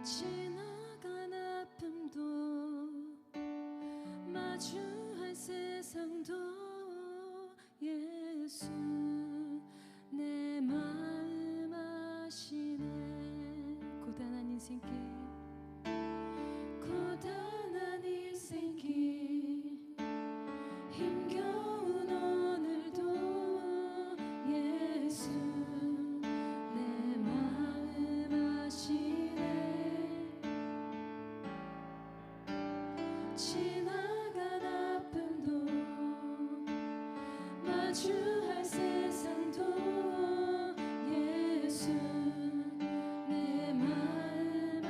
지나간 아픔도 마주할 세상도 예수 내 마음 아시네. 고단한 인생길 고단한 인생길 힘겨운 오늘도 예수 내 마음 아시네. 지나간 아픔도 마주할 세상도 예수 내 마음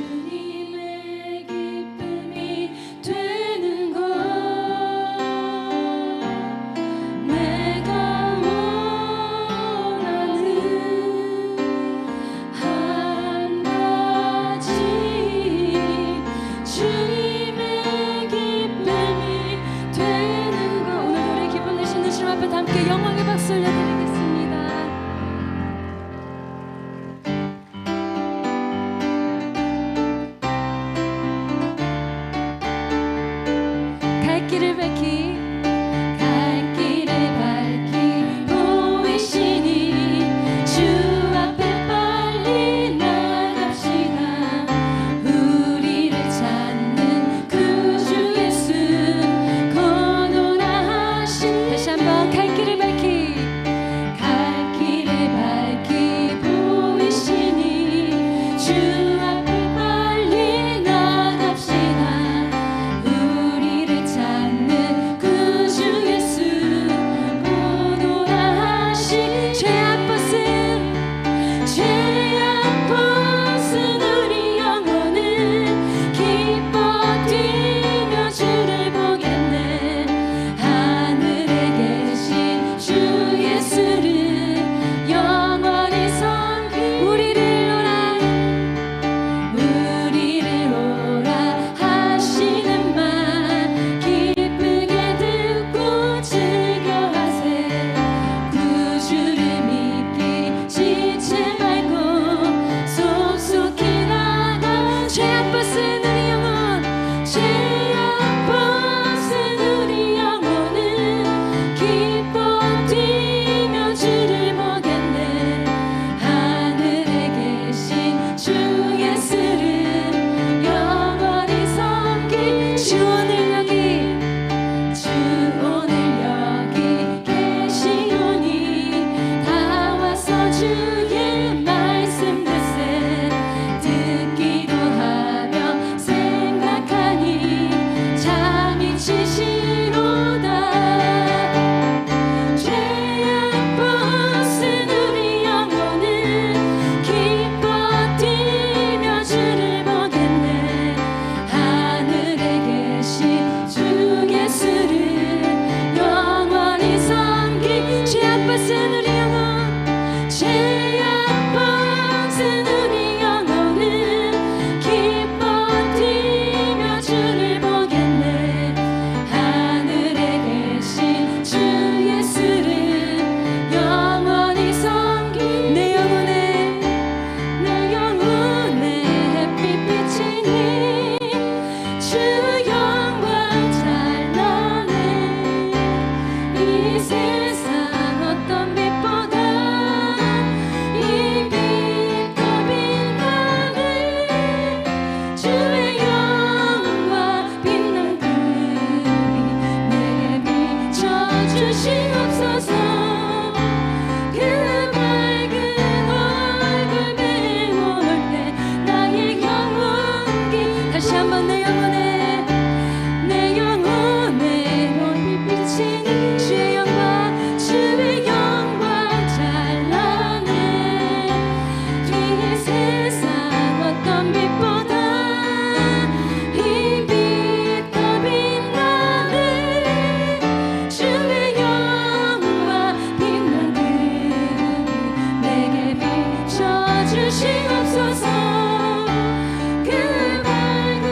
주님의 기쁨이 되는 것 내가 원하는 한 가지 주님의 기쁨이 되는 것 오늘 우리 기쁨 되시는 주님 앞에 함께 영광의 박수 올려드리겠습니다. 갈 길을 밝히 보이시니 주 앞에 빨리 나갑시다. 우리를 찾는 그 주 예수 고노라 하신 다시 한번 갈 길을 밝히 보이시니 주 앞에 빨리 나갑시다. 우리를 찾는 그 주 예수 고노라 하신 죄악 벗은 우리 영혼은 기뻐 뛰며 주를 보겠네. 하늘에 계신 주 예수를 영원히 섬기 우리를 오라 하시는 말 기쁘게 듣고 즐겨하세. 구주를 믿기 지체 말고 속속히 나가. 죄악 벗은 우리 영혼 기뻐 뛰며 주를 보겠네. 하늘에 계신 주 예수를 영원히 섬기. 주 오늘 여기 계시오니 다 와서 주의 말씀 듣세. 듣기도 하며 생각하니 잠이 치시로다. 죄악 벗은 우리 영혼은 기뻐 뛰며 주를 보겠네. 하늘에 계신 주 예수를 영원히 섬기. 죄악 벗은 우리 영혼 기뻐 뛰며 주를 보겠네. 하늘에 계신 주 예수를 영원히 섬기. 내 영혼에 햇빛 비치니 주 영광 찬란해. 이 세상 어떤 빛보다 이 빛 더 빛나네. 주의 영광 빛난 그리 내게 비춰주시옵소서. 그 밝은 얼굴 배울 때 나의 영혼기 다시 한번 내 영혼에 햇빛 비치니 주의 영광 찬란해. 이 세상 어떤 빛보다 이 빛 더 빛나네. 주의 영광 빛난 그리 내게 비춰주시옵소서. 그 밝은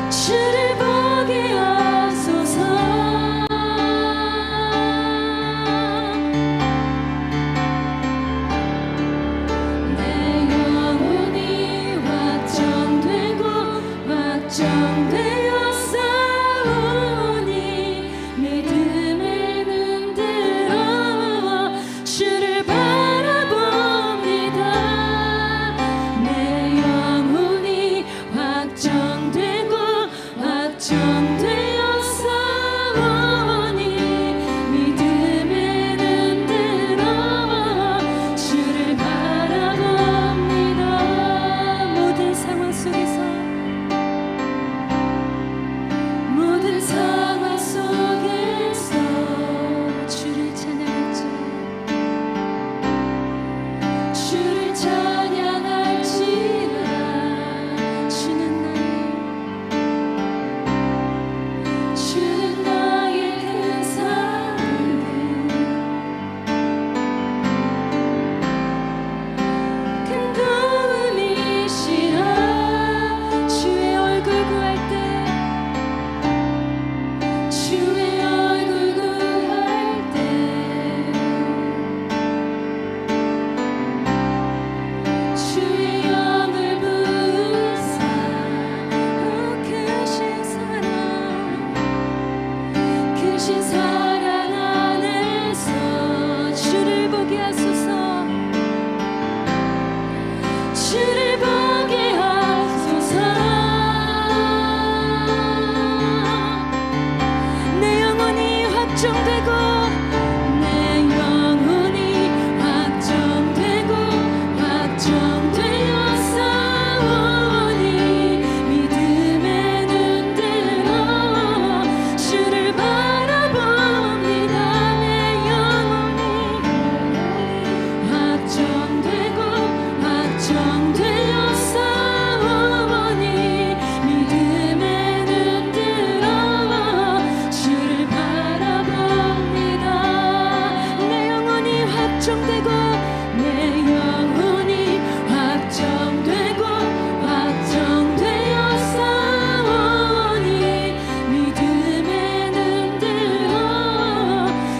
주를 보게 하소서. 내 영혼이 확정되고 확정되어 싸우니 믿음의 눈 들어 주를 바라봅니다. 내 영혼이 확정되고 확정되어 싸우니 믿음의 눈 들어 주를 바라봅니다. 모든 상황 속에서 모든 상황 속에서 주를 찬양할지 주를 찬양할지라. 주는 나의 큰 사랑, 큰 도움이시라. 주의 얼굴 구할 때 주의 얼굴 구할 때 주의 영을 부으사 크신 사랑 크신 사랑 안에서 주를 보게 하소서. 주를 보게 하소서. 내 영혼이 확정되고 내 영혼이 확정되고 확정되어 싸우니 믿음의 눈 들어 주를 바라봅니다. 내 영혼이 확정되고 확정되어 싸우니 믿음의 눈 들어 주를 바라봅니다. 내 영혼이 확정되고 내 영혼이 확정되고 확정되어 싸우니 믿음의 눈 들어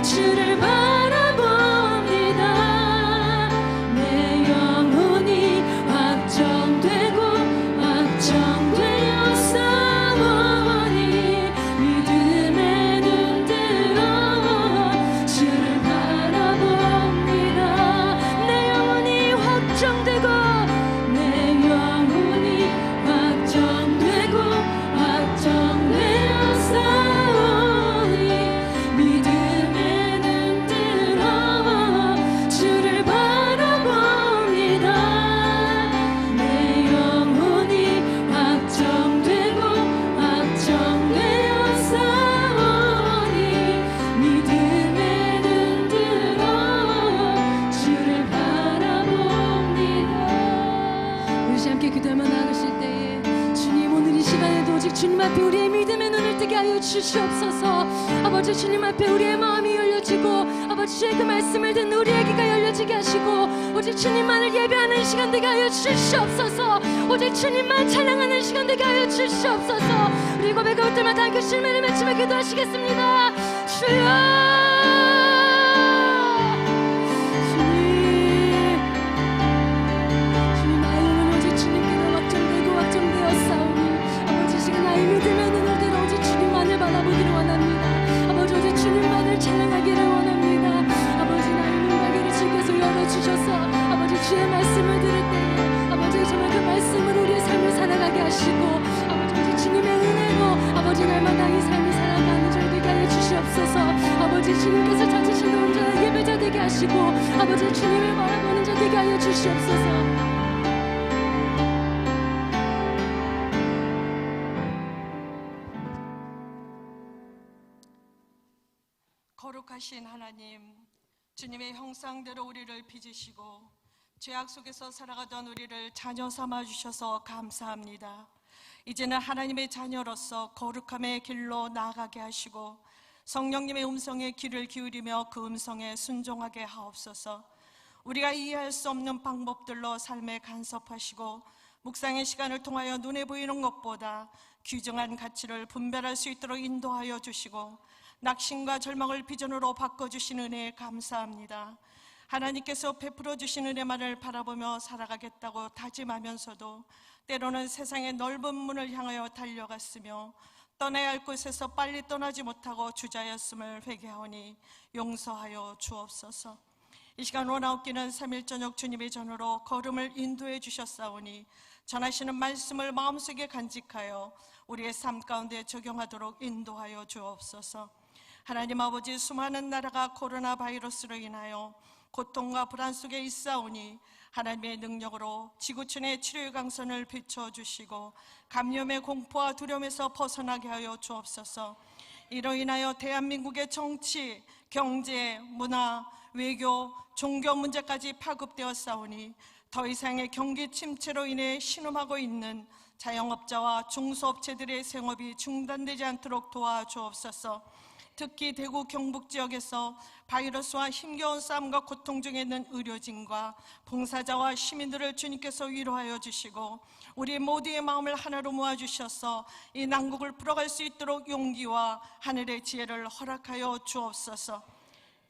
주를 바라봅니다. 내 영혼이 확정되고 확정되어 싸우니 믿음의 눈 들어 주를 바라봅니다. 내 영혼이 확정되고 내 영혼이 확정되고 확정되어 싸우니 믿음의 눈 들어 주를 바라봅니다. 내 영혼이 확정되고 확정되어 싸우니 믿음의 눈 들어 주를 바라봅니다. 우리 함께 기도하며 나아가실 때에 주님, 오늘 이 시간에도 오직 주님 앞에 우리의 믿음의 눈을 뜨게 하여 주시옵소서. 아버지, 주님 앞에 우리의 마음이 열려지고 아버지 주의 그 말씀을 듣는 우리의 귀가 열려지게 하시고 오직 주님만을 예배하는 시간 되게 하여 주시옵소서. 오직 주님만 찬양하는 시간 되게 하여 주시옵소서. 우리 고백할 때마다 그 실매를 맺히며 기도하시겠습니다. 주여, 나의 믿음의 눈을 들어 오직 주님만을 바라보기를 원합니다. 아버지, 오직 주님만을 찬양하기를 원합니다. 아버지, 나의 눈과 귀를 주께서 열어주셔서 아버지 주의 말씀을 들을 때에 아버지 정말 그 말씀을 우리의 삶을 살아가게 하시고 아버지 오직 주님의 은혜로 아버지 날마다 이 삶을 살아가는 줄 되게 하여 주시옵소서. 아버지, 주님께서 찾으시는 온전한 예배자 되게 하시고 아버지 주님을 바라보는 자 되게 하여 주시옵소서. 거룩하신 하나님, 주님의 형상대로 우리를 빚으시고 죄악 속에서 살아가던 우리를 자녀 삼아 주셔서 감사합니다. 이제는 하나님의 자녀로서 거룩함의 길로 나아가게 하시고 성령님의 음성에 귀를 기울이며 그 음성에 순종하게 하옵소서. 우리가 이해할 수 없는 방법들로 삶에 간섭하시고 묵상의 시간을 통하여 눈에 보이는 것보다 귀중한 가치를 분별할 수 있도록 인도하여 주시고 낙심과 절망을 비전으로 바꿔주신 은혜에 감사합니다. 하나님께서 베풀어 주신 은혜만을 바라보며 살아가겠다고 다짐하면서도 때로는 세상의 넓은 문을 향하여 달려갔으며 떠나야 할 곳에서 빨리 떠나지 못하고 주저하였음을 회개하오니 용서하여 주옵소서. 이 시간 원하옵기는 3일 저녁 주님의 전으로 걸음을 인도해 주셨사오니 전하시는 말씀을 마음속에 간직하여 우리의 삶 가운데 적용하도록 인도하여 주옵소서. 하나님 아버지, 수많은 나라가 코로나 바이러스로 인하여 고통과 불안 속에 있사오니 하나님의 능력으로 지구촌의 치료의 강선을 비춰주시고 감염의 공포와 두려움에서 벗어나게 하여 주옵소서. 이로 인하여 대한민국의 정치, 경제, 문화, 외교, 종교 문제까지 파급되었사오니 더 이상의 경기 침체로 인해 신음하고 있는 자영업자와 중소업체들의 생업이 중단되지 않도록 도와주옵소서. 특히 대구 경북 지역에서 바이러스와 힘겨운 싸움과 고통 중에 있는 의료진과 봉사자와 시민들을 주님께서 위로하여 주시고 우리 모두의 마음을 하나로 모아주셔서 이 난국을 풀어갈 수 있도록 용기와 하늘의 지혜를 허락하여 주옵소서.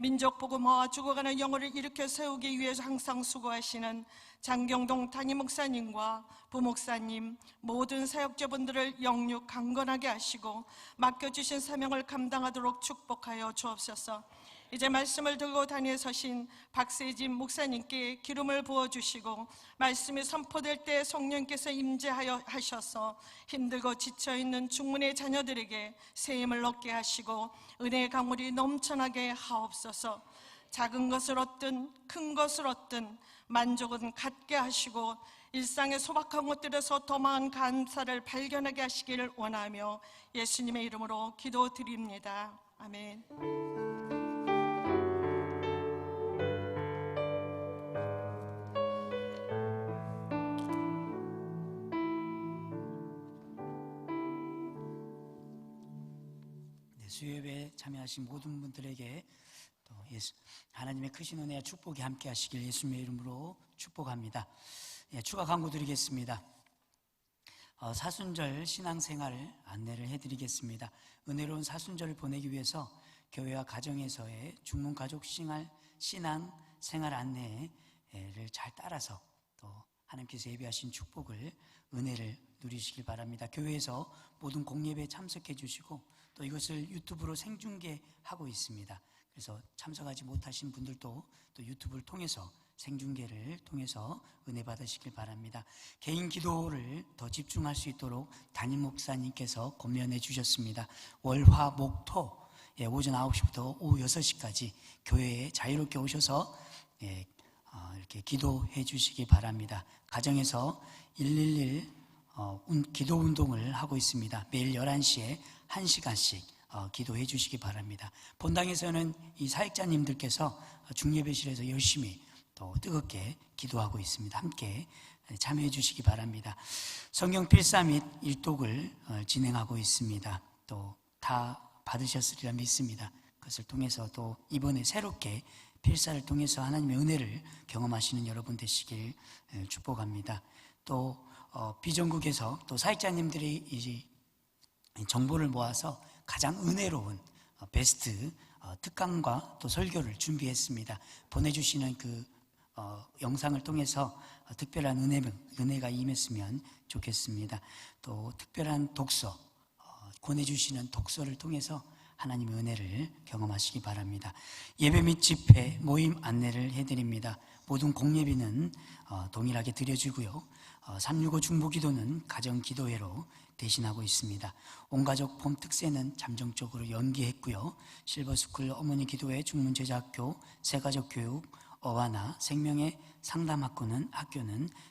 민족 복음화와 죽어가는 영혼을 일으켜 세우기 위해서 항상 수고하시는 장경동 담임 목사님과 부목사님, 모든 사역자분들을 영육 강건하게 하시고 맡겨주신 사명을 감당하도록 축복하여 주옵소서. 이제 말씀을 들고 단위에 서신 박세진 목사님께 기름을 부어주시고 말씀이 선포될 때 성령께서 임재하여 하셔서 힘들고 지쳐있는 중문의 자녀들에게 새 힘을 얻게 하시고 은혜의 강물이 넘쳐나게 하옵소서. 작은 것을 얻든 큰 것을 얻든 만족은 갖게 하시고 일상의 소박한 것들에서 더 많은 감사를 발견하게 하시기를 원하며 예수님의 이름으로 기도드립니다. 아멘. 수요예배에 참여하신 모든 분들에게 또 하나님의 크신 은혜와 축복이 함께 하시길 예수님의 이름으로 축복합니다. 추가 광고 드리겠습니다. 사순절 신앙생활 안내를 해드리겠습니다. 은혜로운 사순절을 보내기 위해서 교회와 가정에서의 중문가족 신앙생활 안내를 잘 따라서 또 하나님께서 예비하신 축복을, 은혜를 누리시길 바랍니다. 교회에서 모든 공예배에 참석해 주시고 또 이것을 유튜브로 생중계하고 있습니다. 그래서 참석하지 못하신 분들도 또 유튜브를 통해서 생중계를 통해서 은혜 받으시길 바랍니다. 개인 기도를 더 집중할 수 있도록 담임 목사님께서 권면해 주셨습니다. 월, 화, 목, 토 오전 9시부터 오후 6시까지 교회에 자유롭게 오셔서 이렇게 기도해 주시기 바랍니다. 가정에서 111 기도 운동을 하고 있습니다. 매일 11시에 1시간씩 기도해 주시기 바랍니다. 본당에서는 이 사역자님들께서 중예배실에서 열심히 또 뜨겁게 기도하고 있습니다. 함께 참여해 주시기 바랍니다. 성경 필사 및 일독을 진행하고 있습니다. 또 다 받으셨으리라 믿습니다. 그것을 통해서 또 이번에 새롭게 필사를 통해서 하나님의 은혜를 경험하시는 여러분 되시길 축복합니다. 또 비전국에서 또 사역자님들이 이 정보를 모아서 가장 은혜로운 베스트 특강과 또 설교를 준비했습니다. 보내주시는 그 영상을 통해서 특별한 은혜가 임했으면 좋겠습니다. 또 특별한 독서, 권해주시는 독서를 통해서 하나님의 은혜를 경험하시기 바랍니다. 예배 및 집회, 모임 안내를 해드립니다. 모든 공예비는 동일하게 드려지고요. 365 중보기도는 가정기도회로 대신하고 있습니다. 온가족 봄 특세는 잠정적으로 연기했고요. 실버스쿨 어머니 기도회, 중문제자학교, 새가족교육, 어와나 생명의 상담학교는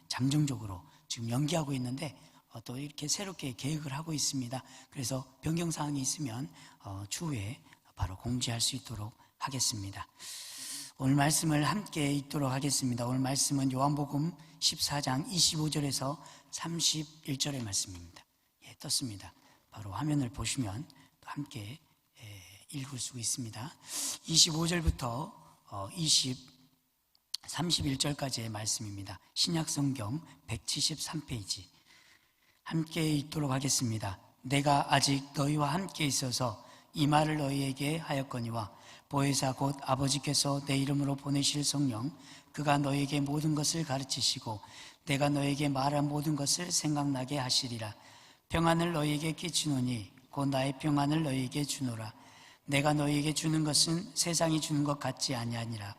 잠정적으로 지금 연기하고 있는데 또 이렇게 새롭게 계획을 하고 있습니다. 그래서 변경사항이 있으면 추후에 바로 공지할 수 있도록 하겠습니다. 오늘 말씀을 함께 읽도록 하겠습니다. 오늘 말씀은 요한복음 14장 25절에서 31절의 말씀입니다. 떴습니다. 바로 화면을 보시면 함께 읽을 수 있습니다. 25절부터 31절까지의 말씀입니다. 신약성경 173페이지 함께 읽도록 하겠습니다. 내가 아직 너희와 함께 있어서 이 말을 너희에게 하였거니와 보혜사 곧 아버지께서 내 이름으로 보내실 성령 그가 너희에게 모든 것을 가르치시고 내가 너희에게 말한 모든 것을 생각나게 하시리라. 평안을 너희에게 끼치노니 곧 나의 평안을 너희에게 주노라. 내가 너희에게 주는 것은 세상이 주는 것 같지 아니하니라.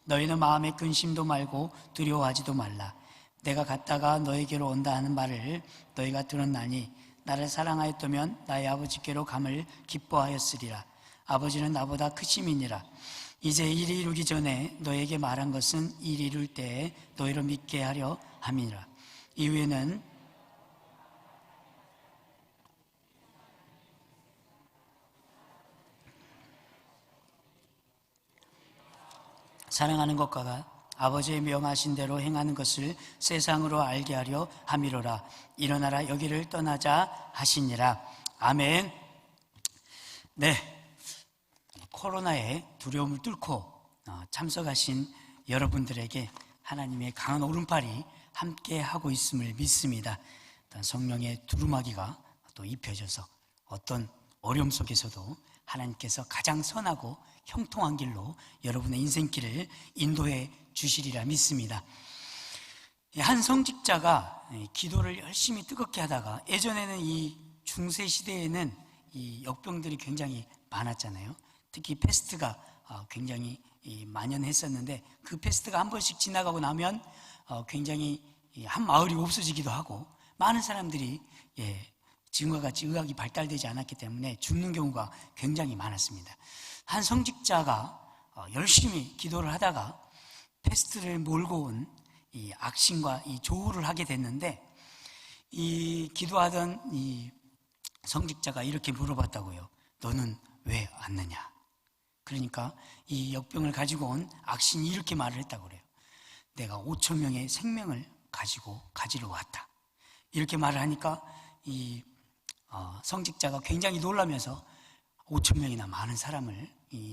너희는 마음에 근심도 말고 두려워하지도 말라. 내가 갔다가 너희에게로 온다 하는 말을 너희가 들었나니 나를 사랑하였다면 나의 아버지께로 감을 기뻐하였으리라. 아버지는 나보다 크심이니라. 이제 일이 이루기 전에 너에게 말한 것은 일이 이룰 때에 너희로 믿게 하려 함이니라. 이후에는 사랑하는 것과 아버지의 명하신 대로 행하는 것을 세상으로 알게 하려 함이로라. 일어나라 여기를 떠나자 하시니라. 아멘. 네, 코로나의 두려움을 뚫고 참석하신 여러분들에게 하나님의 강한 오른팔이 함께 하고 있음을 믿습니다. 성령의 두루마기가 또 입혀져서 어떤 어려움 속에서도 하나님께서 가장 선하고 형통한 길로 여러분의 인생길을 인도해 주시리라 믿습니다. 한 성직자가 기도를 열심히 뜨겁게 하다가, 예전에는 이 중세 시대에는 이 역병들이 굉장히 많았잖아요. 특히 패스트가 굉장히 만연했었는데, 그 패스트가 한 번씩 지나가고 나면 굉장히 한 마을이 없어지기도 하고, 많은 사람들이 지금과 같이 의학이 발달되지 않았기 때문에 죽는 경우가 굉장히 많았습니다. 한 성직자가 열심히 기도를 하다가 패스트를 몰고 온 이 악신과 이 조우를 하게 됐는데, 이 기도하던 이 성직자가 이렇게 물어봤다고요. 너는 왜 왔느냐? 그러니까 이 역병을 가지고 온 악신이 이렇게 말을 했다고 그래요. 내가 5천 명의 생명을 가지러 왔다. 이렇게 말을 하니까 이 성직자가 굉장히 놀라면서 5천 명이나 많은 사람을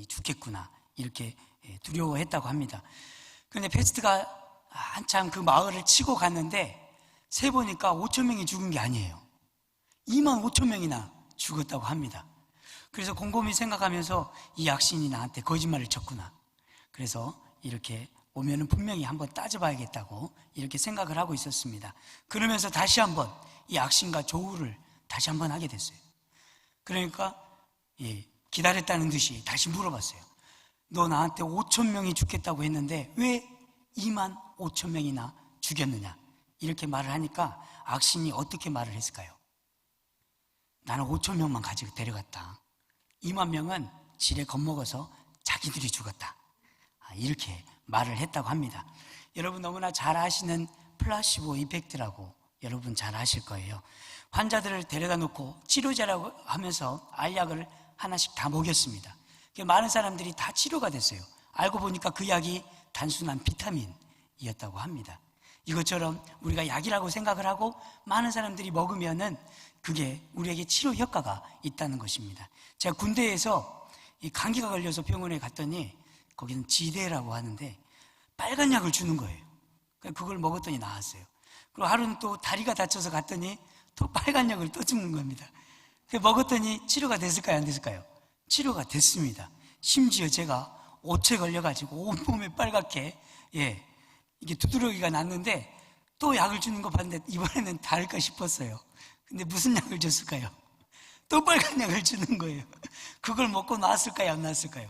죽겠구나 이렇게 두려워했다고 합니다. 그런데 패스트가 한참 그 마을을 치고 갔는데 세보니까 5천 명이 죽은 게 아니에요. 2만 5천 명이나 죽었다고 합니다. 그래서 곰곰이 생각하면서 이 악신이 나한테 거짓말을 쳤구나. 그래서 이렇게 오면은 분명히 한번 따져봐야겠다고 이렇게 생각을 하고 있었습니다. 그러면서 다시 한번 이 악신과 조우를 다시 한번 하게 됐어요. 그러니까 기다렸다는 듯이 다시 물어봤어요. 너 나한테 5천 명이 죽겠다고 했는데 왜 2만 5천 명이나 죽였느냐? 이렇게 말을 하니까 악신이 어떻게 말을 했을까요? 나는 5천 명만 가지고 데려갔다. 2만 명은 지레 겁먹어서 자기들이 죽었다. 이렇게 말을 했다고 합니다. 여러분 너무나 잘 아시는 플라시보 이펙트라고 여러분 잘 아실 거예요. 환자들을 데려다 놓고 치료제라고 하면서 알약을 하나씩 다 먹였습니다. 많은 사람들이 다 치료가 됐어요. 알고 보니까 그 약이 단순한 비타민이었다고 합니다. 이것처럼 우리가 약이라고 생각을 하고 많은 사람들이 먹으면은 그게 우리에게 치료 효과가 있다는 것입니다. 제가 군대에서 이 감기가 걸려서 병원에 갔더니 거기는 지대라고 하는데 빨간 약을 주는 거예요. 그걸 먹었더니 나았어요. 그리고 하루는 또 다리가 다쳐서 갔더니 또 빨간 약을 또 주는 겁니다. 먹었더니 치료가 됐을까요? 안 됐을까요? 치료가 됐습니다. 심지어 제가 오체 걸려가지고 온몸에 빨갛게 이게 두드러기가 났는데 또 약을 주는 거 봤는데 이번에는 다를까 싶었어요. 근데 무슨 약을 줬을까요? 또 빨간 약을 주는 거예요. 그걸 먹고 나았을까요? 안 나았을까요?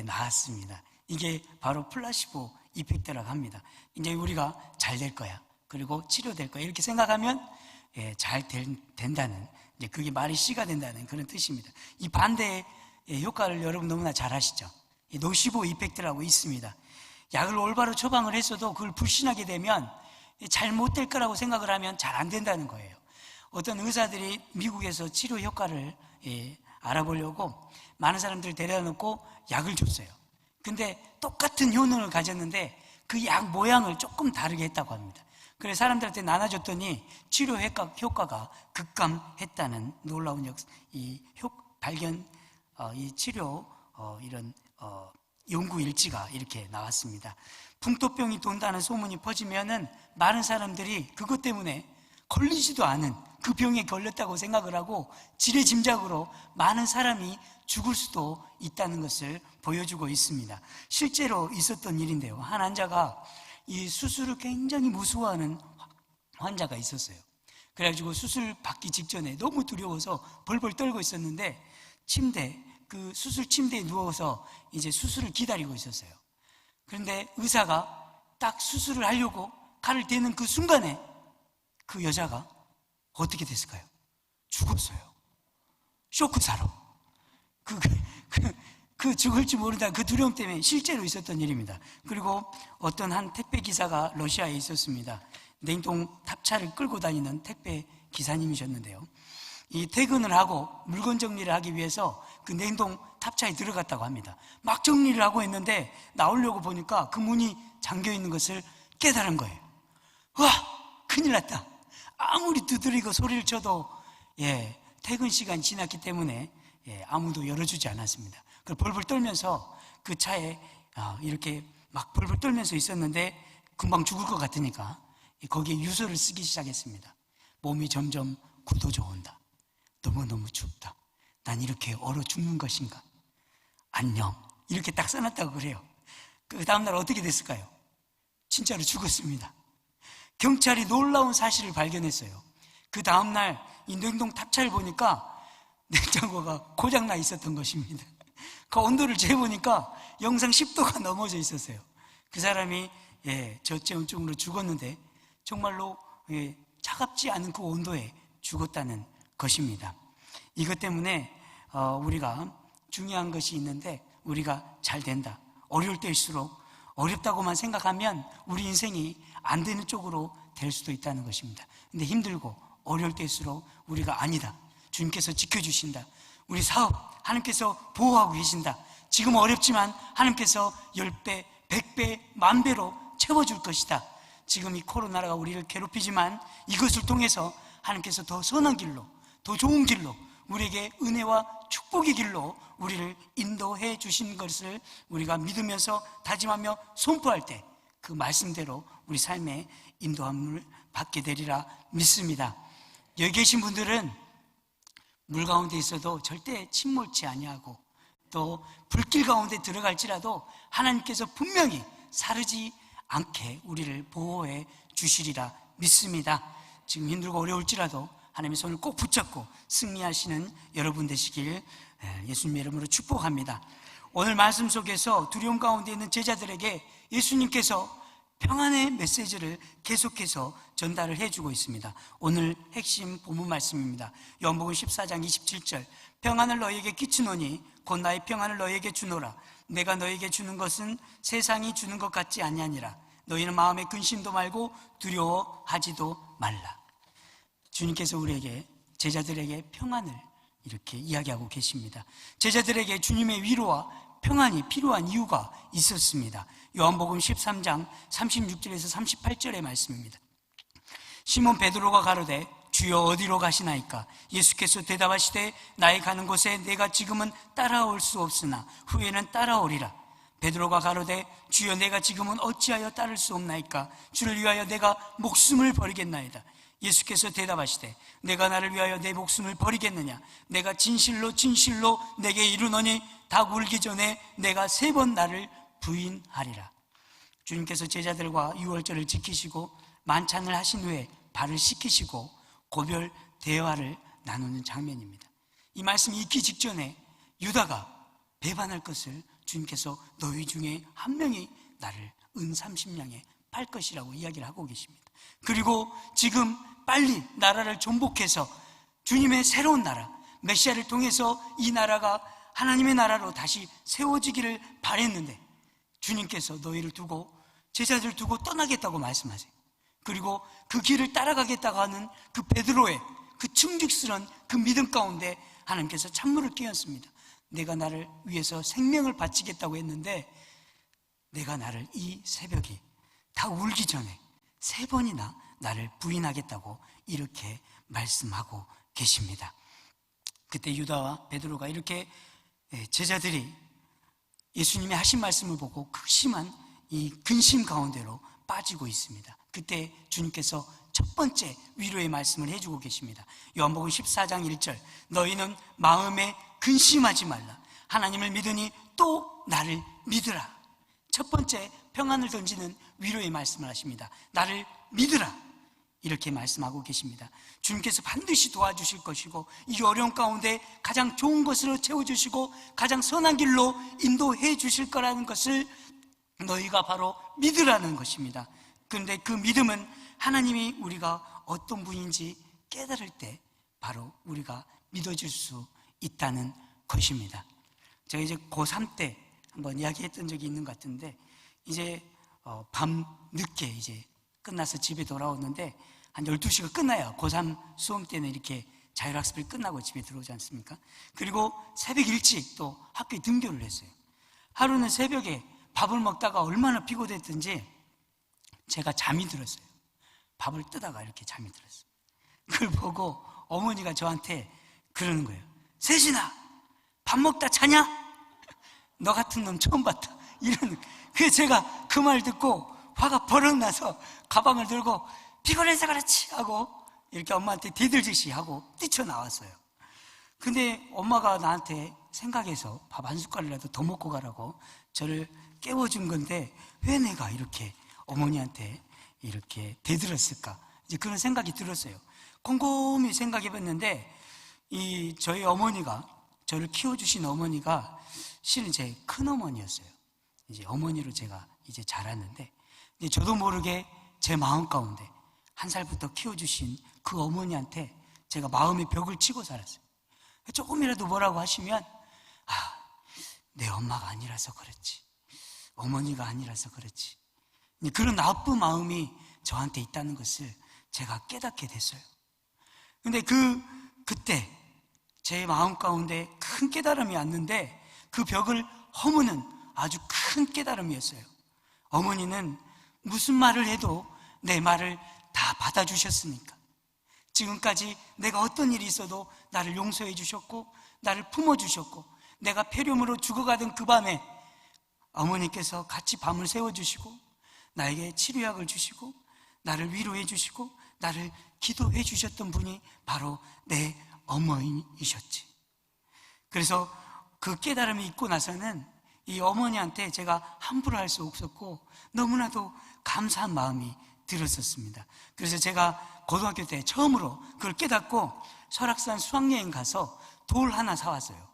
나았습니다. 이게 바로 플라시보 이펙트라고 합니다. 이제 우리가 잘 될 거야, 그리고 치료될 거야 이렇게 생각하면 잘 된다는, 이제 그게 말이 씨가 된다는 그런 뜻입니다. 이 반대의 효과를 여러분 너무나 잘 아시죠? 이 노시보 이펙트라고 있습니다. 약을 올바로 처방을 했어도 그걸 불신하게 되면 잘못될 거라고 생각을 하면 잘 안 된다는 거예요. 어떤 의사들이 미국에서 치료 효과를 알아보려고 많은 사람들을 데려다 놓고 약을 줬어요. 근데 똑같은 효능을 가졌는데 그 약 모양을 조금 다르게 했다고 합니다. 그래서 사람들한테 나눠줬더니 치료 효과가 급감했다는 놀라운 발견, 이 치료 이런 연구 일지가 이렇게 나왔습니다. 풍토병이 돈다는 소문이 퍼지면은 많은 사람들이 그것 때문에 걸리지도 않은 그 병에 걸렸다고 생각을 하고 지레짐작으로 많은 사람이 죽을 수도 있다는 것을 보여주고 있습니다. 실제로 있었던 일인데요. 한 환자가 이 수술을 굉장히 무서워하는 환자가 있었어요. 그래가지고 수술 받기 직전에 너무 두려워서 벌벌 떨고 있었는데 그 수술 침대에 누워서 이제 수술을 기다리고 있었어요. 그런데 의사가 딱 수술을 하려고 칼을 대는 그 순간에 그 여자가 어떻게 됐을까요? 죽었어요. 쇼크사로. 그 죽을지 모르다 그 두려움 때문에 실제로 있었던 일입니다. 그리고 어떤 한 택배 기사가 러시아에 있었습니다. 냉동 탑차를 끌고 다니는 택배 기사님이셨는데요. 이 퇴근을 하고 물건 정리를 하기 위해서 그 냉동 탑차에 들어갔다고 합니다. 막 정리를 하고 있는데 나오려고 보니까 그 문이 잠겨 있는 것을 깨달은 거예요. 와, 큰일 났다. 아무리 두드리고 소리를 쳐도 퇴근 시간이 지났기 때문에 아무도 열어주지 않았습니다. 그걸 벌벌 떨면서 그 차에 이렇게 막 벌벌 떨면서 있었는데 금방 죽을 것 같으니까 거기에 유서를 쓰기 시작했습니다. 몸이 점점 굳어져 온다. 너무너무 춥다. 난 이렇게 얼어 죽는 것인가? 안녕. 이렇게 딱 써놨다고 그래요. 그 다음날 어떻게 됐을까요? 진짜로 죽었습니다. 경찰이 놀라운 사실을 발견했어요. 그 다음날 이 냉동 탑차를 보니까 냉장고가 고장나 있었던 것입니다. 그 온도를 재보니까 영상 10도가 넘어져 있었어요. 그 사람이 저체온증으로 죽었는데 정말로 차갑지 않은 그 온도에 죽었다는 것입니다. 이것 때문에 우리가 중요한 것이 있는데 우리가 잘 된다. 어려울 때일수록 어렵다고만 생각하면 우리 인생이 안 되는 쪽으로 될 수도 있다는 것입니다. 근데 힘들고 어려울 때일수록 우리가 아니다. 주님께서 지켜주신다. 우리 사업 하나님께서 보호하고 계신다. 지금 어렵지만 하나님께서 10배, 100배, 10,000배로 채워줄 것이다. 지금 이 코로나가 우리를 괴롭히지만 이것을 통해서 하나님께서 더 선한 길로, 더 좋은 길로, 우리에게 은혜와 축복의 길로 우리를 인도해 주신 것을 우리가 믿으면서 다짐하며 선포할 때 그 말씀대로 우리 삶의 인도함을 받게 되리라 믿습니다. 여기 계신 분들은 물 가운데 있어도 절대 침몰치 아니하고 또 불길 가운데 들어갈지라도 하나님께서 분명히 사르지 않게 우리를 보호해 주시리라 믿습니다. 지금 힘들고 어려울지라도 하나님의 손을 꼭 붙잡고 승리하시는 여러분 되시길 예수님의 이름으로 축복합니다. 오늘 말씀 속에서 두려움 가운데 있는 제자들에게 예수님께서 평안의 메시지를 계속해서 전달을 해주고 있습니다. 오늘 핵심 본문 말씀입니다. 요한복음 14장 27절 평안을 너희에게 끼치노니 곧 나의 평안을 너희에게 주노라. 내가 너희에게 주는 것은 세상이 주는 것 같지 아니하니라. 너희는 마음에 근심도 말고 두려워하지도 말라. 주님께서 우리에게 제자들에게 평안을 이렇게 이야기하고 계십니다. 제자들에게 주님의 위로와 평안이 필요한 이유가 있었습니다. 요한복음 13장 36절에서 38절의 말씀입니다. 시몬 베드로가 가로되 주여 어디로 가시나이까? 예수께서 대답하시되 나의 가는 곳에 내가 지금은 따라올 수 없으나 후에는 따라오리라. 베드로가 가로되 주여 내가 지금은 어찌하여 따를 수 없나이까? 주를 위하여 내가 목숨을 버리겠나이다. 예수께서 대답하시되 내가 나를 위하여 내 목숨을 버리겠느냐? 내가 진실로 진실로 내게 이르노니 닭 울기 전에 내가 3번 나를 부인하리라. 주님께서 제자들과 유월절을 지키시고 만찬을 하신 후에 발을 씻기시고 고별 대화를 나누는 장면입니다. 이 말씀이 있기 직전에 유다가 배반할 것을 주님께서 너희 중에 한 명이 나를 은 30냥에 팔 것이라고 이야기를 하고 계십니다. 그리고 지금 빨리 나라를 전복해서 주님의 새로운 나라 메시아를 통해서 이 나라가 하나님의 나라로 다시 세워지기를 바랬는데 주님께서 너희를 두고 제자들을 두고 떠나겠다고 말씀하세요. 그리고 그 길을 따라가겠다고 하는 그 베드로의 그 충직스러운 그 믿음 가운데 하나님께서 찬물을 끼얹습니다. 내가 나를 위해서 생명을 바치겠다고 했는데 내가 나를 이 새벽이 다 울기 전에 3번이나 나를 부인하겠다고 이렇게 말씀하고 계십니다. 그때 유다와 베드로가 이렇게 제자들이 예수님이 하신 말씀을 보고 극심한 이 근심 가운데로 빠지고 있습니다. 그때 주님께서 첫 번째 위로의 말씀을 해주고 계십니다. 요한복음 14장 1절, 너희는 마음에 근심하지 말라. 하나님을 믿으니 또 나를 믿으라. 첫 번째 평안을 던지는 위로의 말씀을 하십니다. 나를 믿으라. 이렇게 말씀하고 계십니다. 주님께서 반드시 도와주실 것이고, 이 어려운 가운데 가장 좋은 것으로 채워주시고 가장 선한 길로 인도해 주실 거라는 것을 너희가 바로 믿으라는 것입니다. 그런데 그 믿음은 하나님이 우리가 어떤 분인지 깨달을 때 바로 우리가 믿어질 수 있다는 것입니다. 제가 이제 고3 때 한번 이야기했던 적이 있는 것 같은데, 이제 밤 늦게 이제 끝나서 집에 돌아오는데 한 12시가 끝나요. 고3 수험 때는 이렇게 자율학습이 끝나고 집에 들어오지 않습니까? 그리고 새벽 일찍 또 학교에 등교를 했어요. 하루는 새벽에 밥을 먹다가 얼마나 피곤했던지 제가 잠이 들었어요. 밥을 뜨다가 이렇게 잠이 들었어요. 그걸 보고 어머니가 저한테 그러는 거예요. 세진아, 밥 먹다 자냐? 너 같은 놈 처음 봤다. 이러는. 그래서 제가 그 말 듣고 화가 버럭 나서 가방을 들고 피곤해서 그렇지 하고 이렇게 엄마한테 대들듯이 하고 뛰쳐나왔어요. 근데 엄마가 나한테 생각해서 밥 한 숟갈이라도 더 먹고 가라고 저를 깨워준 건데 왜 내가 이렇게 어머니한테 이렇게 대들었을까? 이제 그런 생각이 들었어요. 곰곰이 생각해 봤는데 저희 어머니가, 저를 키워주신 어머니가 실은 제 큰어머니였어요. 이제 어머니로 제가 이제 자랐는데, 저도 모르게 제 마음 가운데 한 살부터 키워주신 그 어머니한테 제가 마음의 벽을 치고 살았어요. 조금이라도 뭐라고 하시면 내 엄마가 아니라서 그렇지, 어머니가 아니라서 그렇지, 그런 나쁜 마음이 저한테 있다는 것을 제가 깨닫게 됐어요. 근데 그때 제 마음 가운데 큰 깨달음이 왔는데, 그 벽을 허무는 아주 큰 깨달음이었어요. 어머니는 무슨 말을 해도 내 말을 다 받아주셨으니까, 지금까지 내가 어떤 일이 있어도 나를 용서해 주셨고 나를 품어주셨고, 내가 폐렴으로 죽어가던 그 밤에 어머니께서 같이 밤을 새워주시고 나에게 치료약을 주시고 나를 위로해 주시고 나를 기도해 주셨던 분이 바로 내 어머니이셨지. 그래서 그 깨달음이 있고 나서는 이 어머니한테 제가 함부로 할 수 없었고 너무나도 감사한 마음이 들었었습니다. 그래서 제가 고등학교 때 처음으로 그걸 깨닫고 설악산 수학여행 가서 돌 하나 사왔어요.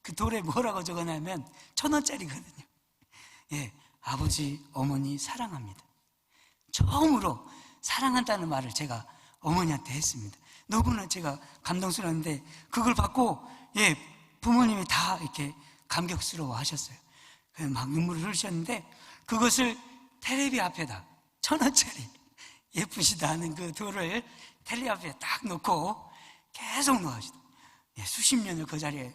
그 돌에 뭐라고 적어냐면 1,000원짜리거든요. 예, 아버지, 어머니 사랑합니다. 처음으로 사랑한다는 말을 제가 어머니한테 했습니다. 너무나 제가 감동스러웠는데 그걸 받고 부모님이 다 이렇게 감격스러워 하셨어요. 막 눈물을 흘리셨는데 그것을 텔레비 앞에다 1,000원짜리 예쁘시다 하는 그 돌을 텔레비 앞에 딱 놓고 계속 놓으시다. 수십 년을 그 자리에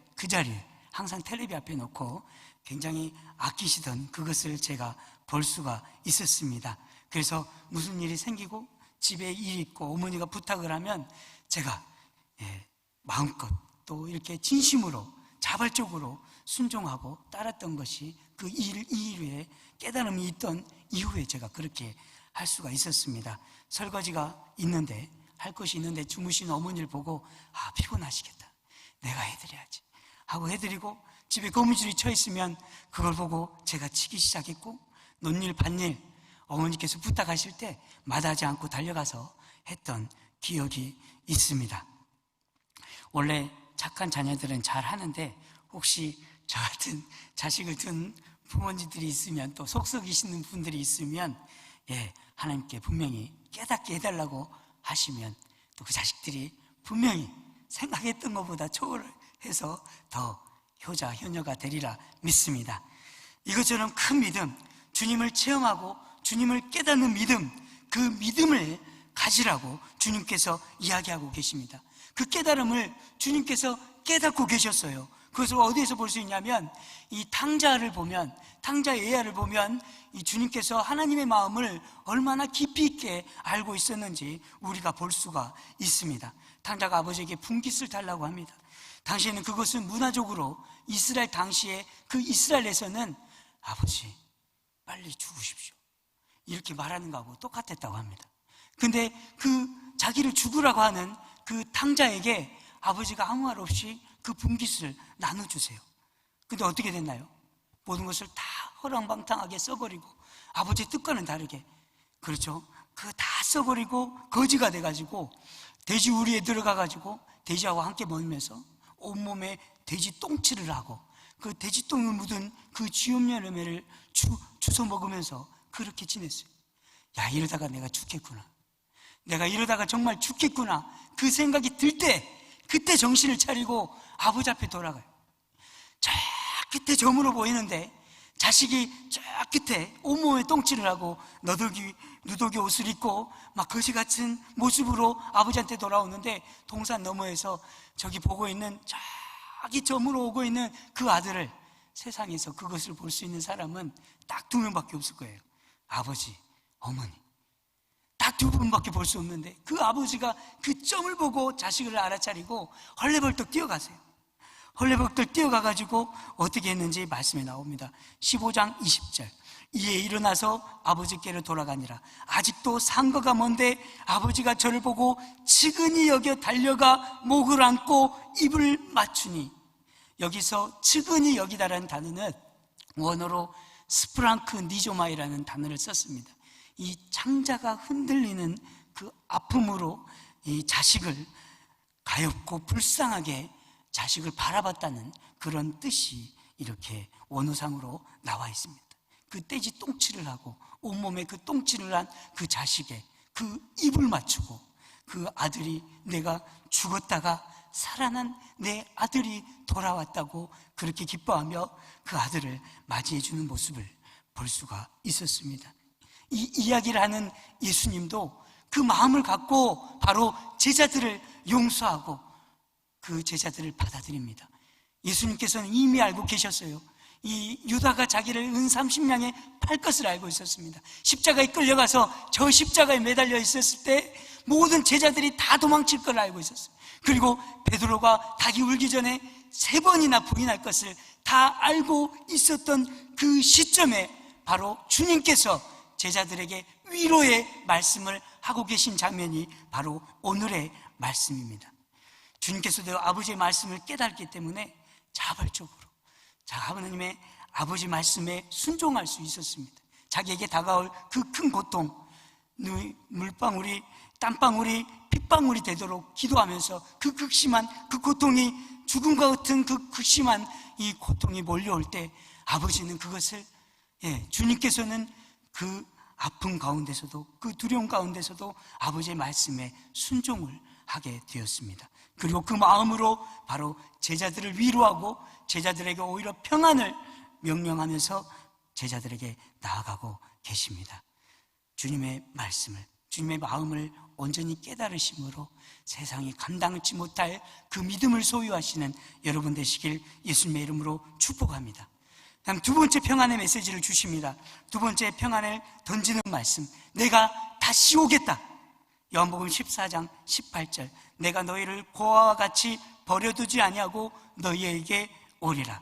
항상 텔레비 앞에 놓고 굉장히 아끼시던 그것을 제가 볼 수가 있었습니다. 그래서 무슨 일이 생기고 집에 일이 있고 어머니가 부탁을 하면 제가 마음껏 또 이렇게 진심으로 자발적으로 순종하고 따랐던 것이 그 이후에 깨달음이 있던 이후에 제가 그렇게 할 수가 있었습니다. 설거지가 있는데, 할 것이 있는데 주무신 어머니를 보고 피곤하시겠다, 내가 해드려야지 하고 해드리고, 집에 거미줄이 쳐 있으면 그걸 보고 제가 치기 시작했고, 논일 밭일 어머니께서 부탁하실 때 마다하지 않고 달려가서 했던 기억이 있습니다. 원래 착한 자녀들은 잘 하는데 혹시 저 같은 자식을 둔 부모님들이 있으면, 또 속썩이시는 분들이 있으면 하나님께 분명히 깨닫게 해달라고 하시면 또 그 자식들이 분명히 생각했던 것보다 초월해서 더 효자, 효녀가 되리라 믿습니다. 이것처럼 큰 믿음, 주님을 체험하고 주님을 깨닫는 믿음, 그 믿음을 가지라고 주님께서 이야기하고 계십니다. 그 깨달음을 주님께서 깨닫고 계셨어요. 그것을 어디에서 볼 수 있냐면, 이 탕자를 보면, 탕자 예야를 보면 이 주님께서 하나님의 마음을 얼마나 깊이 있게 알고 있었는지 우리가 볼 수가 있습니다. 탕자가 아버지에게 분깃을 달라고 합니다. 당시에는 그것은 문화적으로 이스라엘 당시에 그 이스라엘에서는 아버지 빨리 죽으십시오 이렇게 말하는 거하고 똑같았다고 합니다. 근데 그 자기를 죽으라고 하는 그 탕자에게 아버지가 아무 말 없이 그 분깃을 나눠주세요. 근데 어떻게 됐나요? 모든 것을 다 허랑방탕하게 써버리고 아버지의 뜻과는 다르게, 그렇죠? 그거 다 써버리고 거지가 돼가지고 돼지 우리에 들어가가지고 돼지하고 함께 먹으면서 온몸에 돼지 똥칠을 하고 그 돼지 똥을 묻은 그 쥐염여름에를 주워 먹으면서 그렇게 지냈어요. 야, 이러다가 내가 죽겠구나, 내가 이러다가 정말 죽겠구나, 그 생각이 들 때 그때 정신을 차리고 아버지 앞에 돌아가요. 저 끝에 저물어 보이는데 자식이 저 끝에 온몸에 똥칠을 하고 누더기 옷을 입고 막 거지같은 모습으로 아버지한테 돌아오는데, 동산 너머에서 저기 보고 있는 저기 저물어 오고 있는 그 아들을, 세상에서 그것을 볼 수 있는 사람은 딱 2명밖에 없을 거예요. 아버지, 어머니. 딱 2분밖에 볼 수 없는데 그 아버지가 그 점을 보고 자식을 알아차리고 헐레벌떡 뛰어가세요. 헐레벌떡 뛰어가가지고 어떻게 했는지 말씀에 나옵니다. 15장 20절. 이에 일어나서 아버지께로 돌아가니라. 아직도 상거가 먼데 아버지가 저를 보고 측은히 여겨 달려가 목을 안고 입을 맞추니, 여기서 측은히 여기다라는 단어는 원어로 스프랑크 니조마이라는 단어를 썼습니다. 이 창자가 흔들리는 그 아픔으로 이 자식을 가엾고 불쌍하게 자식을 바라봤다는 그런 뜻이 이렇게 원어상으로 나와 있습니다. 그 돼지 똥칠을 하고 온몸에 그 똥칠을 한 그 자식의 그 입을 맞추고, 그 아들이 내가 죽었다가 살아난 내 아들이 돌아왔다고 그렇게 기뻐하며 그 아들을 맞이해주는 모습을 볼 수가 있었습니다. 이 이야기를 하는 예수님도 그 마음을 갖고 바로 제자들을 용서하고 그 제자들을 받아들입니다. 예수님께서는 이미 알고 계셨어요. 이 유다가 자기를 은 30냥에 팔 것을 알고 있었습니다. 십자가에 끌려가서 저 십자가에 매달려 있었을 때 모든 제자들이 다 도망칠 걸 알고 있었어요. 그리고 베드로가 닭이 울기 전에 3번이나 부인할 것을 다 알고 있었던 그 시점에 바로 주님께서 제자들에게 위로의 말씀을 하고 계신 장면이 바로 오늘의 말씀입니다. 주님께서도 아버지의 말씀을 깨닫기 때문에 자발적으로 하나님의 아버지 말씀에 순종할 수 있었습니다. 자기에게 다가올 그 큰 고통, 물방울이 땀방울이 핏방울이 되도록 기도하면서 그 극심한 그 고통이, 죽음과 같은 그 극심한 이 고통이 몰려올 때 아버지는 그것을, 주님께서는 그 아픔 가운데서도, 그 두려움 가운데서도 아버지의 말씀에 순종을 하게 되었습니다. 그리고 그 마음으로 바로 제자들을 위로하고 제자들에게 오히려 평안을 명령하면서 제자들에게 나아가고 계십니다. 주님의 말씀을, 주님의 마음을 온전히 깨달으심으로 세상이 감당치 못할 그 믿음을 소유하시는 여러분 되시길 예수님의 이름으로 축복합니다. 다음 2번째 평안의 메시지를 주십니다. 2번째 평안을 던지는 말씀, 내가 다시 오겠다. 요한복음 14장 18절. 내가 너희를 고아와 같이 버려두지 아니하고 너희에게 오리라.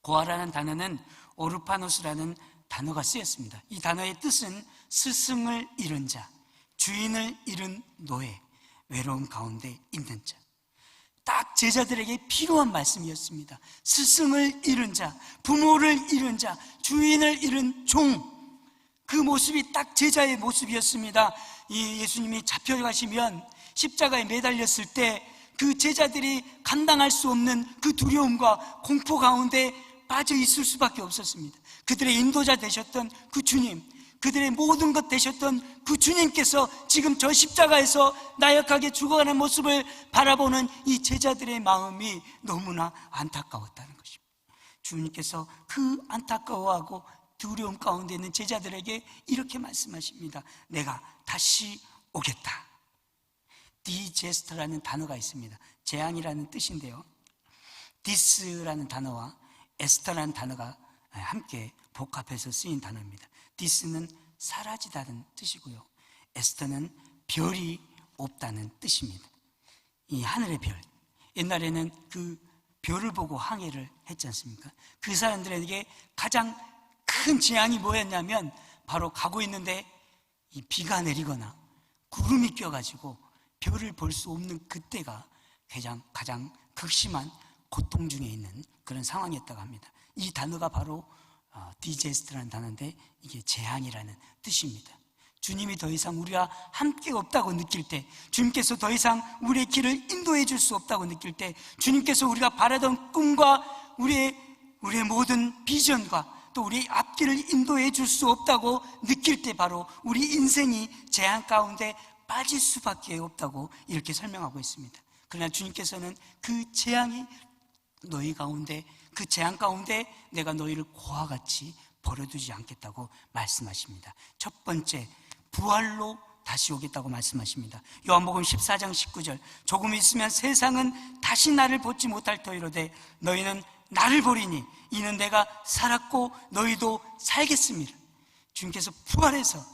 고아라는 단어는 오르파노스라는 단어가 쓰였습니다. 이 단어의 뜻은 스승을 잃은 자, 주인을 잃은 노예, 외로움 가운데 있는 자. 딱 제자들에게 필요한 말씀이었습니다. 스승을 잃은 자, 부모를 잃은 자, 주인을 잃은 종, 그 모습이 딱 제자의 모습이었습니다. 이 예수님이 잡혀가시면 십자가에 매달렸을 때 그 제자들이 감당할 수 없는 그 두려움과 공포 가운데 빠져 있을 수밖에 없었습니다. 그들의 인도자 되셨던 그 주님, 그들의 모든 것 되셨던 그 주님께서 지금 저 십자가에서 나약하게 죽어가는 모습을 바라보는 이 제자들의 마음이 너무나 안타까웠다는 것입니다. 주님께서 그 안타까워하고 두려움 가운데 있는 제자들에게 이렇게 말씀하십니다. 내가 다시 오겠다. 디제스터라는 단어가 있습니다. 재앙이라는 뜻인데요, 디스라는 단어와 에스터라는 단어가 함께 복합해서 쓰인 단어입니다. 디스는 사라지다는 뜻이고요, 에스터는 별이 없다는 뜻입니다. 이 하늘의 별, 옛날에는 그 별을 보고 항해를 했지 않습니까? 그 사람들에게 가장 큰 재앙이 뭐였냐면 바로 가고 있는데 이 비가 내리거나 구름이 껴가지고 별을 볼 수 없는 그때가 가장 극심한 고통 중에 있는 그런 상황이었다고 합니다. 이 단어가 바로 디제스트라는 단어인데 이게 재앙이라는 뜻입니다. 주님이 더 이상 우리와 함께 없다고 느낄 때, 주님께서 더 이상 우리의 길을 인도해 줄 수 없다고 느낄 때, 주님께서 우리가 바라던 꿈과 우리의 모든 비전과 또 우리의 앞길을 인도해 줄 수 없다고 느낄 때 바로 우리 인생이 재앙 가운데 빠질 수밖에 없다고 이렇게 설명하고 있습니다. 그러나 주님께서는 그 재앙이 너희 가운데, 그 재앙 가운데 내가 너희를 고와 같이 버려두지 않겠다고 말씀하십니다. 첫 번째, 부활로 다시 오겠다고 말씀하십니다. 요한복음 14장 19절, 조금 있으면 세상은 다시 나를 보지 못할 터이로되 너희는 나를 보리니 이는 내가 살았고 너희도 살겠습니다. 주님께서 부활해서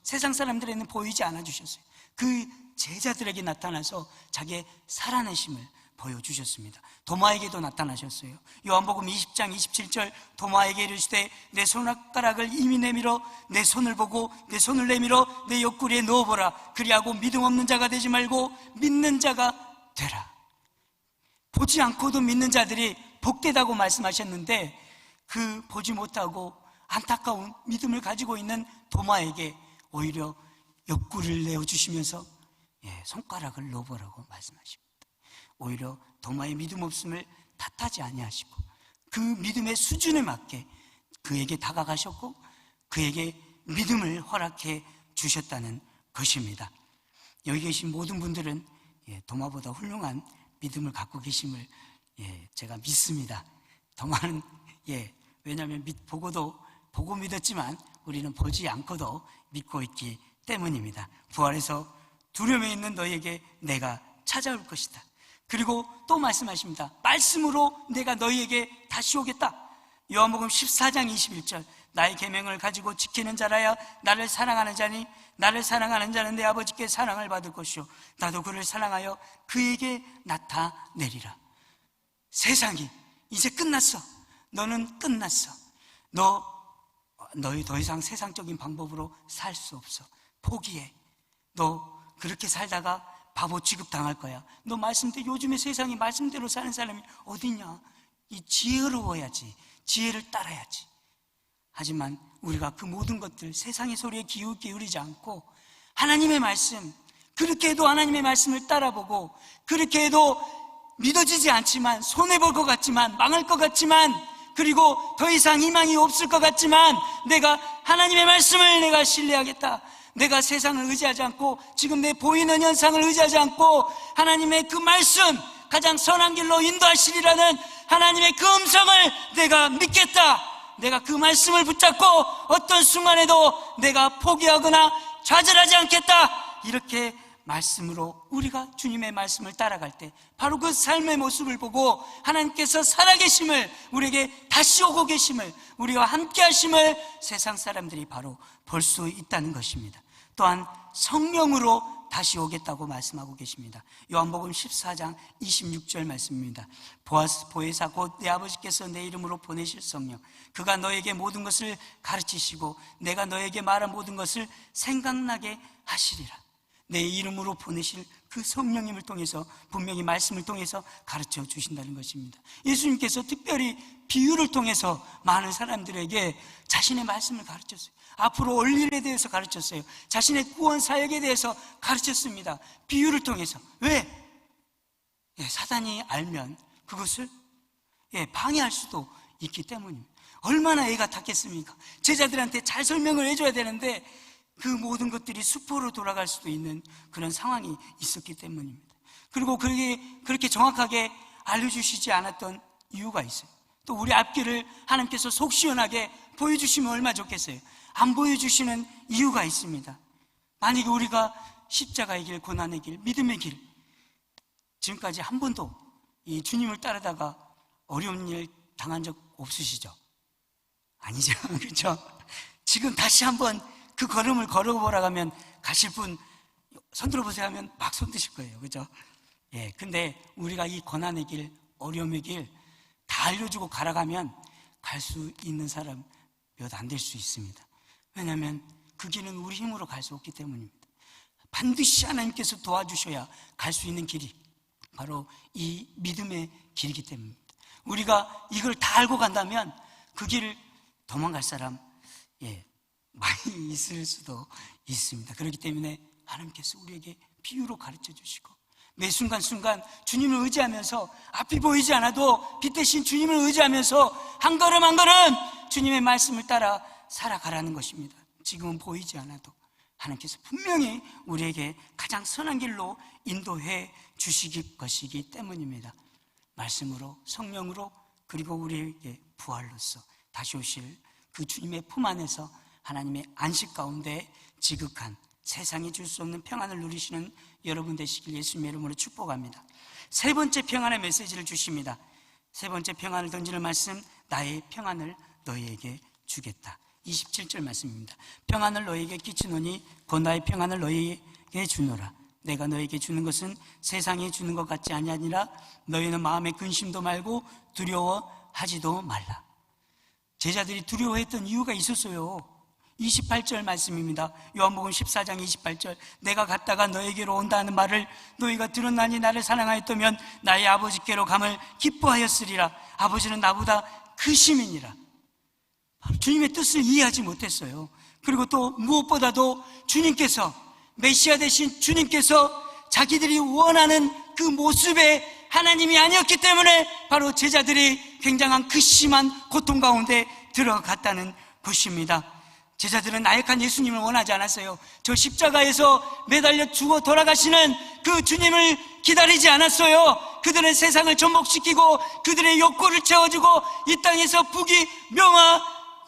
세상 사람들에는 보이지 않아 주셨어요. 그 제자들에게 나타나서 자기의 살아내심을 보여주셨습니다. 도마에게도 나타나셨어요. 요한복음 20장 27절, 도마에게 이르시되 내 손가락을 이미 내밀어 내 손을 보고 내 손을 내밀어 내 옆구리에 넣어보라. 그리하고 믿음 없는 자가 되지 말고 믿는 자가 되라. 보지 않고도 믿는 자들이 복되다고 말씀하셨는데, 그 보지 못하고 안타까운 믿음을 가지고 있는 도마에게 오히려 옆구리를 내어주시면서 손가락을 넣어보라고 말씀하십니다. 오히려 도마의 믿음 없음을 탓하지 아니하시고 그 믿음의 수준에 맞게 그에게 다가가셨고 그에게 믿음을 허락해 주셨다는 것입니다. 여기 계신 모든 분들은 도마보다 훌륭한 믿음을 갖고 계심을 제가 믿습니다. 도마는 왜냐하면 보고 믿었지만 우리는 보지 않고도 믿고 있기 때문입니다. 부활해서 두려움에 있는 너희에게 내가 찾아올 것이다. 그리고 또 말씀하십니다. 말씀으로 내가 너희에게 다시 오겠다. 요한복음 14장 21절, 나의 계명을 가지고 지키는 자라야 나를 사랑하는 자니 나를 사랑하는 자는 내 아버지께 사랑을 받을 것이요 나도 그를 사랑하여 그에게 나타내리라. 세상이 이제 끝났어. 너는 끝났어. 너희 더 이상 세상적인 방법으로 살 수 없어. 포기해. 너 그렇게 살다가 바보 취급당할 거야. 너 말씀대로, 요즘에 세상이 말씀대로 사는 사람이 어딨냐? 이 지혜로워야지. 지혜를 따라야지. 하지만 우리가 그 모든 것들, 세상의 소리에 기울이지 않고 하나님의 말씀, 그렇게 해도 하나님의 말씀을 따라보고, 그렇게 해도 믿어지지 않지만, 손해볼 것 같지만, 망할 것 같지만, 그리고 더 이상 희망이 없을 것 같지만 내가 하나님의 말씀을 내가 신뢰하겠다. 내가 세상을 의지하지 않고 지금 내 보이는 현상을 의지하지 않고 하나님의 그 말씀, 가장 선한 길로 인도하시리라는 하나님의 그 음성을 내가 믿겠다. 내가 그 말씀을 붙잡고 어떤 순간에도 내가 포기하거나 좌절하지 않겠다. 이렇게 말씀으로 우리가 주님의 말씀을 따라갈 때 바로 그 삶의 모습을 보고 하나님께서 살아계심을, 우리에게 다시 오고 계심을, 우리와 함께 하심을 세상 사람들이 바로 볼 수 있다는 것입니다. 또한 성령으로 다시 오겠다고 말씀하고 계십니다. 요한복음 14장 26절 말씀입니다. 보혜사 곧 내 아버지께서 내 이름으로 보내실 성령, 그가 너에게 모든 것을 가르치시고 내가 너에게 말한 모든 것을 생각나게 하시리라. 내 이름으로 보내실 그 성령님을 통해서 분명히 말씀을 통해서 가르쳐 주신다는 것입니다. 예수님께서 특별히 비유를 통해서 많은 사람들에게 자신의 말씀을 가르쳤어요. 앞으로 올 일에 대해서 가르쳤어요. 자신의 구원 사역에 대해서 가르쳤습니다. 비유를 통해서. 왜? 사단이 알면 그것을 방해할 수도 있기 때문입니다. 얼마나 애가 탔겠습니까? 제자들한테 잘 설명을 해줘야 되는데 그 모든 것들이 수포로 돌아갈 수도 있는 그런 상황이 있었기 때문입니다. 그리고 그렇게 정확하게 알려주시지 않았던 이유가 있어요. 또 우리 앞길을 하나님께서 속 시원하게 보여주시면 얼마나 좋겠어요. 안 보여주시는 이유가 있습니다. 만약에 우리가 십자가의 길, 고난의 길, 믿음의 길, 지금까지 한 번도 이 주님을 따르다가 어려운 일 당한 적 없으시죠? 아니죠. 그렇죠? 지금 다시 한번 그 걸음을 걸어보라고 하면 가실 분 손 들어보세요 하면 막 손 드실 거예요. 그죠? 근데 우리가 이 고난의 길, 어려움의 길 다 알려주고 가라가면 갈 수 있는 사람 몇 안 될 수 있습니다. 왜냐하면 그 길은 우리 힘으로 갈 수 없기 때문입니다. 반드시 하나님께서 도와주셔야 갈 수 있는 길이 바로 이 믿음의 길이기 때문입니다. 우리가 이걸 다 알고 간다면 그 길을 도망갈 사람 많이 있을 수도 있습니다. 그렇기 때문에 하나님께서 우리에게 비유로 가르쳐 주시고 매 순간순간 주님을 의지하면서 앞이 보이지 않아도 빛 대신 주님을 의지하면서 한 걸음 한 걸음 주님의 말씀을 따라 살아가라는 것입니다. 지금은 보이지 않아도 하나님께서 분명히 우리에게 가장 선한 길로 인도해 주시기 것이기 때문입니다. 말씀으로, 성령으로, 그리고 우리에게 부활로서 다시 오실 그 주님의 품 안에서 하나님의 안식 가운데 지극한 세상이 줄 수 없는 평안을 누리시는 여러분 되시길 예수님의 이름으로 축복합니다. 세 번째 평안의 메시지를 주십니다. 세 번째 평안을 던지는 말씀, 나의 평안을 너희에게 주겠다. 27절 말씀입니다. 평안을 너희에게 끼치노니 곧 나의 평안을 너희에게 주노라. 내가 너희에게 주는 것은 세상이 주는 것 같지 아니하니라. 너희는 마음에 근심도 말고 두려워하지도 말라. 제자들이 두려워했던 이유가 있었어요. 28절 말씀입니다. 요한복음 14장 28절, 내가 갔다가 너에게로 온다는 말을 너희가 들었나니 나를 사랑하였다면 나의 아버지께로 감을 기뻐하였으리라. 아버지는 나보다 크심이니라. 주님의 뜻을 이해하지 못했어요. 그리고 또 무엇보다도 주님께서, 메시아 되신 주님께서 자기들이 원하는 그 모습의 하나님이 아니었기 때문에 바로 제자들이 굉장한 그 심한 고통 가운데 들어갔다는 것입니다. 제자들은 나약한 예수님을 원하지 않았어요. 저 십자가에서 매달려 죽어 돌아가시는 그 주님을 기다리지 않았어요. 그들은 세상을 전복시키고 그들의 욕구를 채워주고 이 땅에서 부귀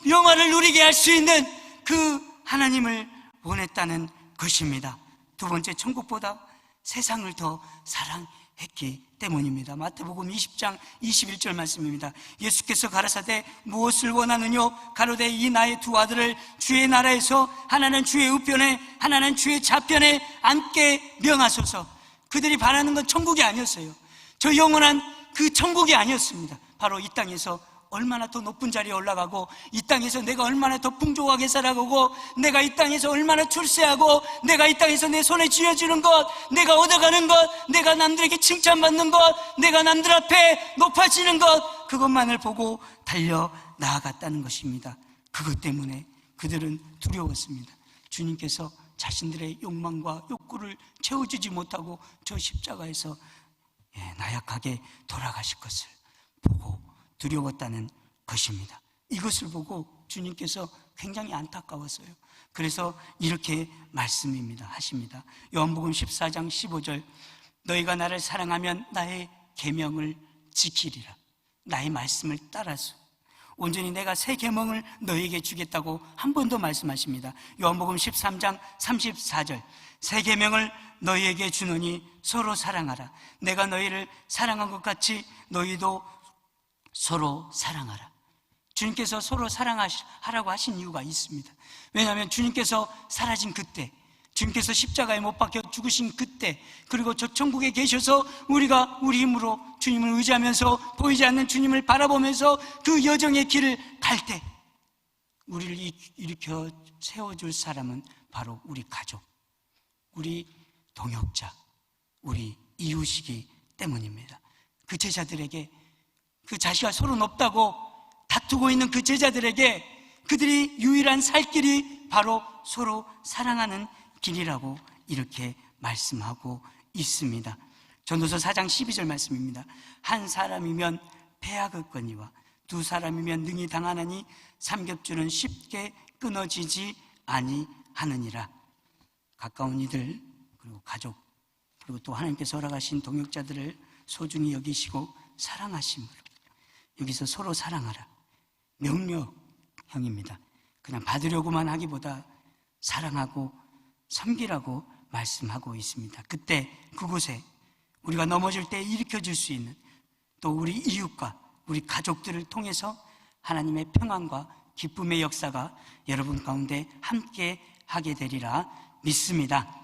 명화를 누리게 할 수 있는 그 하나님을 원했다는 것입니다. 두 번째, 천국보다 세상을 더 사랑했기 때문입니다. 마태복음 20장 21절 말씀입니다. 예수께서 가라사대 무엇을 원하느뇨? 가로되 이 나의 두 아들을 주의 나라에서 하나는 주의 우편에 하나는 주의 좌편에 앉게 명하소서. 그들이 바라는 건 천국이 아니었어요. 저 영원한 그 천국이 아니었습니다. 바로 이 땅에서 얼마나 더 높은 자리에 올라가고, 이 땅에서 내가 얼마나 더 풍족하게 살아가고, 내가 이 땅에서 얼마나 출세하고, 내가 이 땅에서 내 손에 쥐어주는 것, 내가 얻어가는 것, 내가 남들에게 칭찬받는 것, 내가 남들 앞에 높아지는 것, 그것만을 보고 달려 나아갔다는 것입니다. 그것 때문에 그들은 두려웠습니다. 주님께서 자신들의 욕망과 욕구를 채워주지 못하고 저 십자가에서 나약하게 돌아가실 것을 보고 두려웠다는 것입니다. 이것을 보고 주님께서 굉장히 안타까웠어요. 그래서 이렇게 하십니다. 요한복음 14장 15절, 너희가 나를 사랑하면 나의 계명을 지키리라. 나의 말씀을 따라서 온전히 내가 새 계명을 너희에게 주겠다고 한 번 더 말씀하십니다. 요한복음 13장 34절, 새 계명을 너희에게 주노니 서로 사랑하라. 내가 너희를 사랑한 것 같이 너희도 서로 사랑하라. 주님께서 서로 사랑하라고 하신 이유가 있습니다. 왜냐하면 주님께서 사라진 그때, 주님께서 십자가에 못 박혀 죽으신 그때, 그리고 저 천국에 계셔서 우리가 우리 힘으로 주님을 의지하면서 보이지 않는 주님을 바라보면서 그 여정의 길을 갈 때 우리를 일으켜 세워줄 사람은 바로 우리 가족, 우리 동역자, 우리 이웃이기 때문입니다. 그 제자들에게, 그 자식과 서로 높다고 다투고 있는 그 제자들에게 그들이 유일한 살 길이 바로 서로 사랑하는 길이라고 이렇게 말씀하고 있습니다. 전도서 4장 12절 말씀입니다. 한 사람이면 패하겠거니와 두 사람이면 능히 당하나니 삼겹줄은 쉽게 끊어지지 아니하느니라. 가까운 이들, 그리고 가족, 그리고 또 하나님께서 허락하신 동역자들을 소중히 여기시고 사랑하심으로, 여기서 서로 사랑하라, 명령형입니다. 그냥 받으려고만 하기보다 사랑하고 섬기라고 말씀하고 있습니다. 그때 그곳에 우리가 넘어질 때 일으켜줄 수 있는, 또 우리 이웃과 우리 가족들을 통해서 하나님의 평안과 기쁨의 역사가 여러분 가운데 함께 하게 되리라 믿습니다.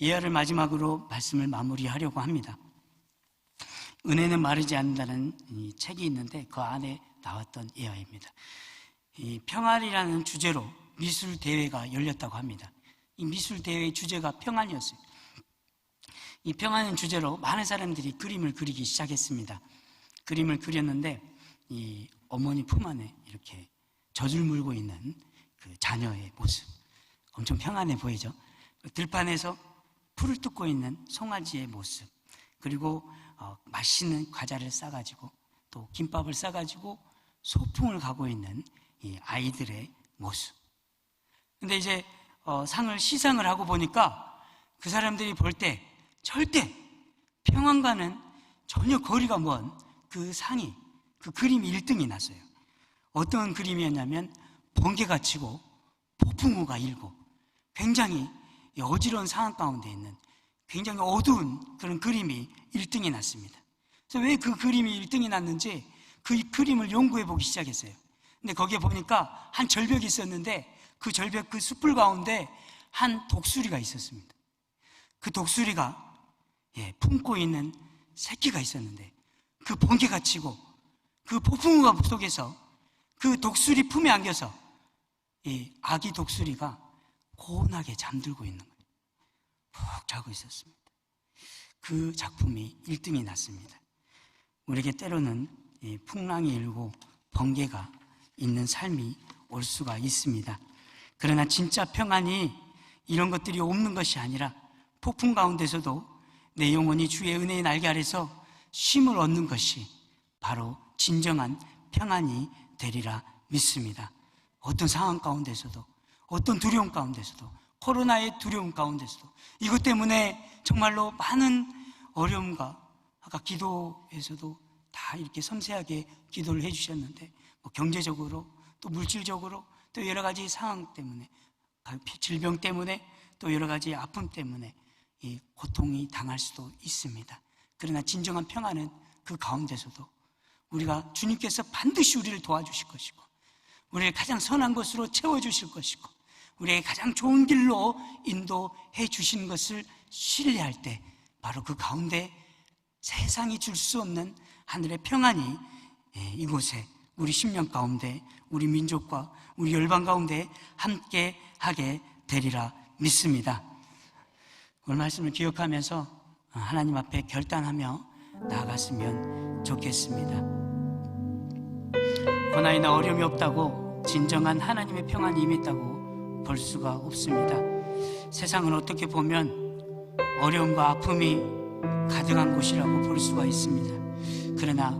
예화를 마지막으로 말씀을 마무리하려고 합니다. 은혜는 마르지 않는다는 이 책이 있는데 그 안에 나왔던 예화입니다. 이 평안이라는 주제로 미술 대회가 열렸다고 합니다. 이 미술 대회의 주제가 평안이었어요. 이 평안의 주제로 많은 사람들이 그림을 그리기 시작했습니다. 그림을 그렸는데 이 어머니 품 안에 이렇게 젖을 물고 있는 그 자녀의 모습, 엄청 평안해 보이죠. 들판에서 풀을 뜯고 있는 송아지의 모습, 그리고 맛있는 과자를 싸가지고 또 김밥을 싸가지고 소풍을 가고 있는 이 아이들의 모습. 근데 이제 상을 시상을 하고 보니까 그 사람들이 볼 때 절대 평안과는 전혀 거리가 먼 그 상이, 그 그림이 1등이 났어요. 어떤 그림이었냐면 번개가 치고 폭풍우가 일고 굉장히 어지러운 상황 가운데 있는 굉장히 어두운 그런 그림이 1등이 났습니다. 그래서 왜 그 그림이 1등이 났는지 그 그림을 연구해 보기 시작했어요. 근데 거기에 보니까 한 절벽이 있었는데 그 절벽 그 숯불 가운데 한 독수리가 있었습니다. 그 독수리가 품고 있는 새끼가 있었는데 그 번개가 치고 그 폭풍우가 속에서 그 독수리 품에 안겨서 이 아기 독수리가 고운하게 잠들고 있는 거예요. 푹 자고 있었습니다. 그 작품이 1등이 났습니다. 우리에게 때로는 풍랑이 일고 번개가 있는 삶이 올 수가 있습니다. 그러나 진짜 평안이 이런 것들이 없는 것이 아니라 폭풍 가운데서도 내 영혼이 주의 은혜의 날개 아래서 쉼을 얻는 것이 바로 진정한 평안이 되리라 믿습니다. 어떤 상황 가운데서도, 어떤 두려움 가운데서도, 코로나의 두려움 가운데서도, 이것 때문에 정말로 많은 어려움과 아까 기도에서도 다 이렇게 섬세하게 기도를 해주셨는데 경제적으로 또 물질적으로 또 여러 가지 상황 때문에, 질병 때문에 또 여러 가지 아픔 때문에 이 고통이 당할 수도 있습니다. 그러나 진정한 평안은 그 가운데서도 우리가 주님께서 반드시 우리를 도와주실 것이고 우리를 가장 선한 것으로 채워주실 것이고 우리에게 가장 좋은 길로 인도해 주시는 것을 신뢰할 때 바로 그 가운데 세상이 줄 수 없는 하늘의 평안이 이곳에 우리 심령 가운데, 우리 민족과 우리 열방 가운데 함께 하게 되리라 믿습니다. 오늘 말씀을 기억하면서 하나님 앞에 결단하며 나아갔으면 좋겠습니다. 고난이나 어려움이 없다고 진정한 하나님의 평안이 임했다고 볼 수가 없습니다. 세상은 어떻게 보면 어려움과 아픔이 가득한 곳이라고 볼 수가 있습니다. 그러나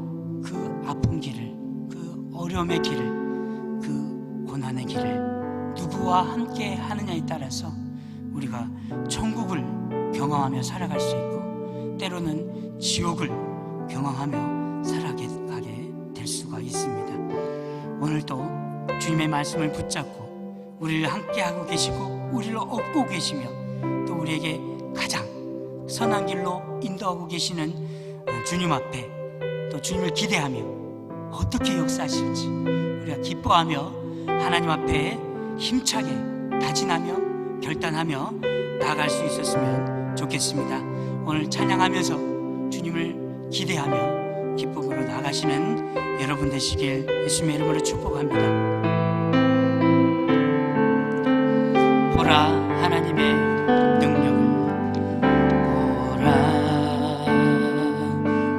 그 아픈 길을, 그 어려움의 길을, 그 고난의 길을 누구와 함께 하느냐에 따라서 우리가 천국을 경험하며 살아갈 수 있고 때로는 지옥을 경험하며 살아가게 될 수가 있습니다. 오늘도 주님의 말씀을 붙잡고 우리를 함께하고 계시고 우리를 업고 계시며 또 우리에게 가장 선한 길로 인도하고 계시는 주님 앞에 또 주님을 기대하며 어떻게 역사하실지 우리가 기뻐하며 하나님 앞에 힘차게 다짐하며 결단하며 나아갈 수 있었으면 좋겠습니다. 오늘 찬양하면서 주님을 기대하며 기쁨으로 나아가시는 여러분 되시길 예수님의 이름으로 축복합니다. 보라 하나님의 능력을, 보라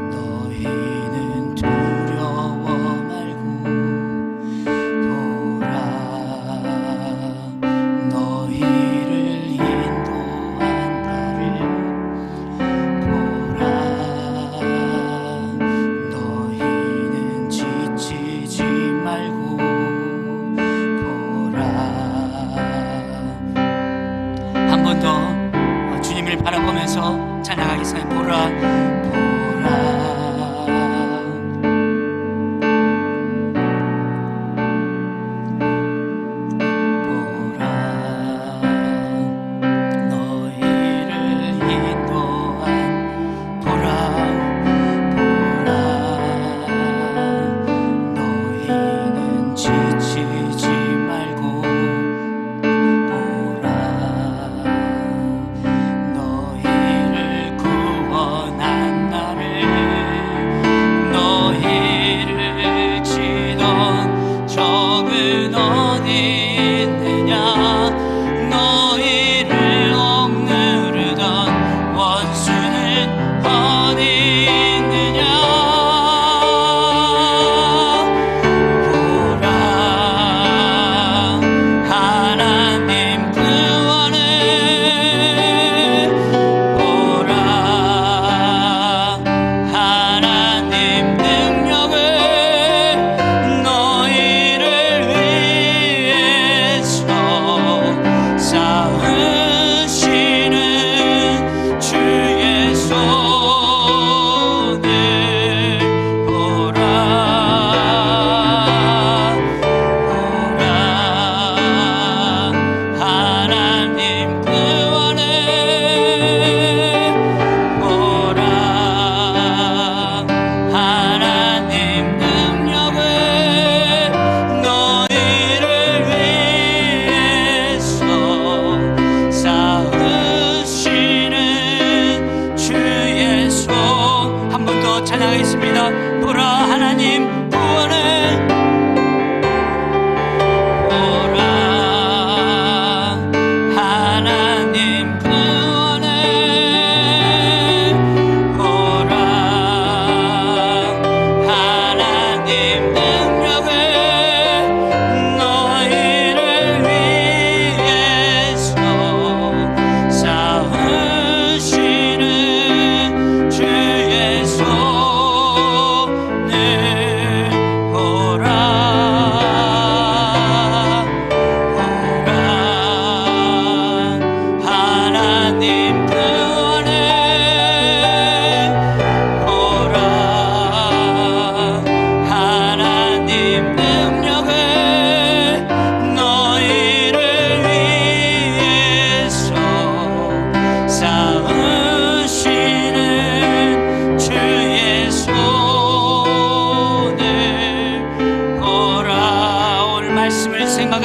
너희는 두려워 말고, 보라 너희를 인도한 나를, 보라 너희는 지치지 말고, 보라 한 번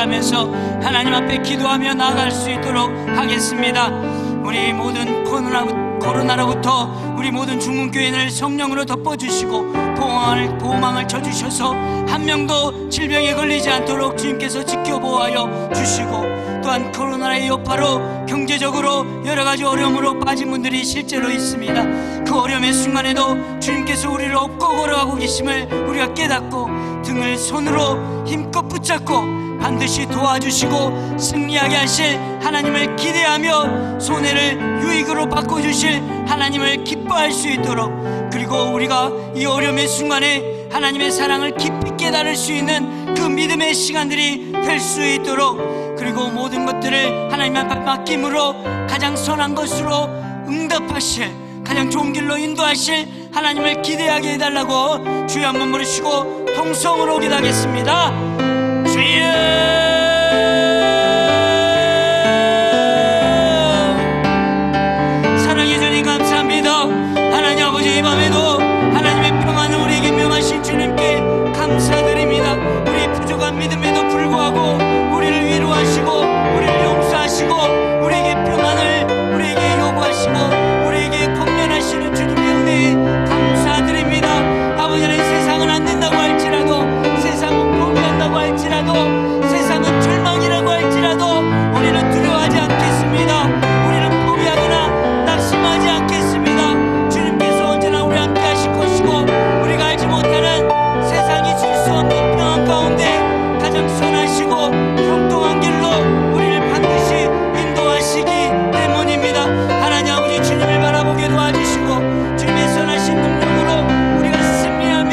감사하면서 하나님 앞에 기도하며 나아갈 수 있도록 하겠습니다. 우리 모든 코로나로부터 우리 모든 중문교회를 성령으로 덮어주시고 보호망을 쳐주셔서 한 명도 질병에 걸리지 않도록 주님께서 지켜보호하여 주시고, 또한 코로나의 여파로 경제적으로 여러 가지 어려움으로 빠진 분들이 실제로 있습니다. 그 어려움의 순간에도 주님께서 우리를 업고 걸어가고 계심을 우리가 깨닫고 등을 손으로 힘껏 붙잡고 반드시 도와주시고 승리하게 하실 하나님을 기대하며 손해를 유익으로 바꿔주실 하나님을 기뻐할 수 있도록, 그리고 우리가 이 어려움의 순간에 하나님의 사랑을 깊이 깨달을 수 있는 그 믿음의 시간들이 될 수 있도록, 그리고 모든 것들을 하나님 앞에 맡김으로 가장 선한 것으로 응답하실, 가장 좋은 길로 인도하실 하나님을 기대하게 해달라고 주여 한번 부르시고 통성으로 기도하겠습니다. 주여, 사랑해 주님 감사합니다. 하나님 아버지, 이 밤에도 하나님의 평안을 우리에게 명하신 주님께 감사드립니다. 우리 부족한 믿음에도 불구하고 우리를 위로하시고 우리를 용서하시고 우리에게 평안을 우리에게 요구하시고 우리에게 권면하시는 주님의 은혜에 감사드립니다. 아버지, 세상은 안 된다고 할지라도, 세상은 포기한다고 할지라도, 세상은 절망이라고 할지라도 우리는 두려워하지 않겠습니다. 우리는 포기하거나 낙심하지 않겠습니다. 주님께서 언제나 우리 함께 하실 것이고, 우리가 알지 못하는 세상이 줄 수 없는 평안 가운데 가장 선하시고 형통한 길로 우리를 반드시 인도하시기 때문입니다. 하나님 아버지, 주님을 바라보게 도와주시고 주님의 선하신 능력으로 우리가 승리하며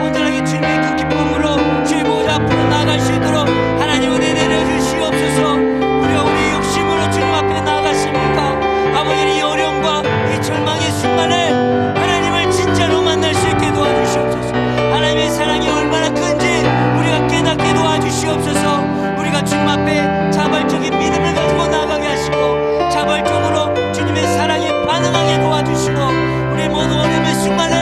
온전하게 주님의 그 기쁨으로 주의 보좌 앞으로 나아갈 수 있도록 하나님 은혜 내려주시옵소서. 우리가 우리 욕심으로 주님 앞에 나아갔습니까? 아버지, 이 어려움과 이 절망의 순간에 하나님을 진짜로 만날 수 있게 도와주시옵소서. 하나님의 사랑이 얼마나 큰지 우리가 깨닫게 도와주시옵소서. 우리가 주님 앞에 자발적인 믿음을 가지고 나아가게 하시고 자발적으로 주님의 사랑에 반응하게 도와주시고, 우리 모든 어려움의 순간에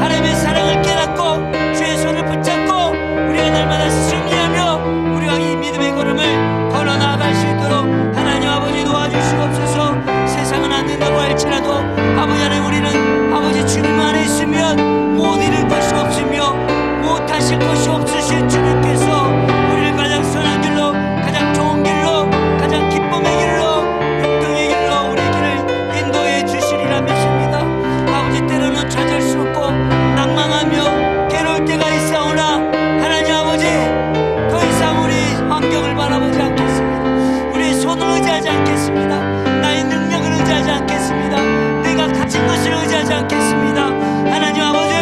하나님의 사랑을 깨닫고 주의 손을 붙잡고 우리가 날마다 승리하며 우리가 이 믿음의 걸음을 걸어 나아갈 수 있도록 하나님 아버지 도와주시옵소서. 세상은 안 된다고 할지라도 아버지 하나님, 우리는 아버지 주님 안에 있으면 못 이룰 것이 없으며 못 하실 것이 없으신 주님께서 우리를 가장 선한 길로, 가장 좋은 길로, 가장 기쁨의 길로, 영광의 길로 우리 길을 인도해 주시리라 믿습니다. 아버지, 때로는 좌절스럽고 낭망하며 괴로울 때가 있사오나 하나님 아버지, 더 이상 우리 환경을 바라보지 않겠습니다. 우리의 손을 의지하지 않겠습니다. 나의 능력을 의지하지 않겠습니다. 내가 가진 것을 의지하지 않겠습니다. 하나님 아버지,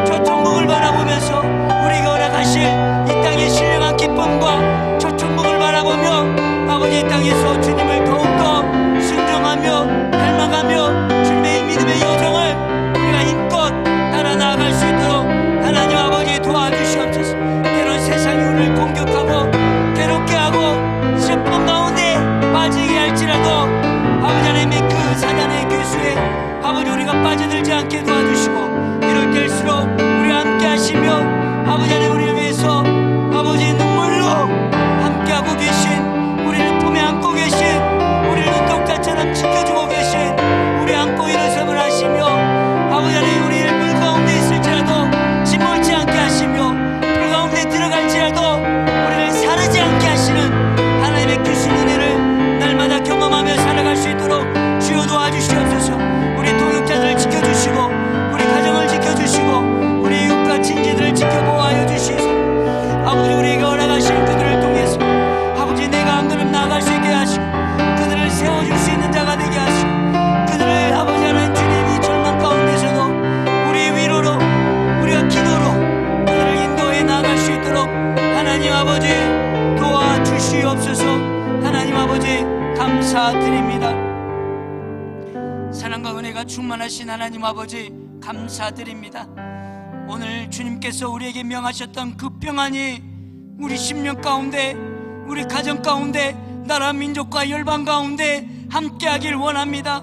저 천국을 바라보면서 우리가 허락하실 이 땅의 신령한 기쁨과 저 천국을 바라보며 아버지, 이 땅에서 주님을 더욱더 순종하며 닮아가며 주님의 믿음의 여정을 우리가 힘껏 따라 나아갈 수 있도록 하나님 아버지 도와주시옵소서. 때론 세상이 우리를 공격하고 괴롭게 하고 슬픔 가운데 빠지게 할지라도 아버지 하나님의 그 사단의 교수에 아버지 우리가 빠져들지 않게 도와주시고, 이럴 때일수록 우리와 함께 하시며 아버지 하나님 우리를 위해서 아버지의 눈물로 함께하고 계신, 우리를 품에 안고 계신, 우리를 눈동자처럼 지켜주고 계신, 우리 안고 일어섬을 하시며 아버지 하나님 우리를 물 가운데 있을지라도 짓밟지 않게 하시며 불 가운데 들어갈지라도 우리를 사르지 않게 하시는 하나님의 귀신 은혜를 날마다 경험하며 살아갈 수 있도록 주여 도와주시옵소서. 우리 동역자들을 지켜주시고 우리 가정을 지켜주시고 우리 이웃과 친지들을 지켜보호하여 주시옵소서. 아버지, 우리에게 허락하신 그들을 통해서 아버지 내가 한 걸음 나아갈 수 있게 하시고 그들을 세워줄 수 있는 자가 되게 하시고, 그들을 아버지 하나님 주님이 절망 가운데서도 우리의 위로로 우리가 기도로 그들을 인도해 나아갈 수 있도록 하나님 아버지 도와주시옵소서. 하나님 아버지 감사드립니다. 사랑과 은혜가 충만하신 하나님 아버지 감사드립니다. 오늘 주님께서 우리에게 명하셨던 그 평안이 우리 심령 가운데, 우리 가정 가운데, 나라 민족과 열방 가운데 함께하길 원합니다.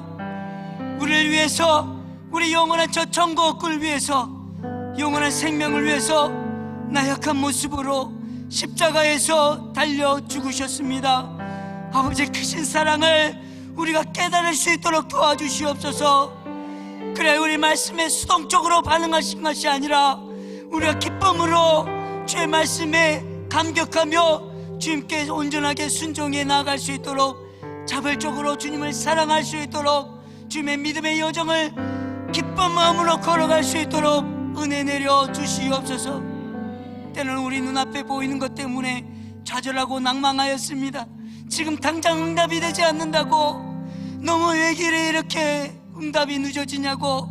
우리를 위해서, 우리 영원한 저 천국을 위해서, 영원한 생명을 위해서 나약한 모습으로 십자가에서 달려 죽으셨습니다. 아버지, 크신 사랑을 우리가 깨달을 수 있도록 도와주시옵소서. 그래, 우리 말씀에 수동적으로 반응하신 것이 아니라 우리가 기쁨으로 주의 말씀에 감격하며 주님께 온전하게 순종해 나아갈 수 있도록, 자발적으로 주님을 사랑할 수 있도록, 주님의 믿음의 여정을 기쁜 마음으로 걸어갈 수 있도록 은혜 내려 주시옵소서. 때는 우리 눈앞에 보이는 것 때문에 좌절하고 낭망하였습니다. 지금 당장 응답이 되지 않는다고, 너무 왜 길에 이렇게 응답이 늦어지냐고,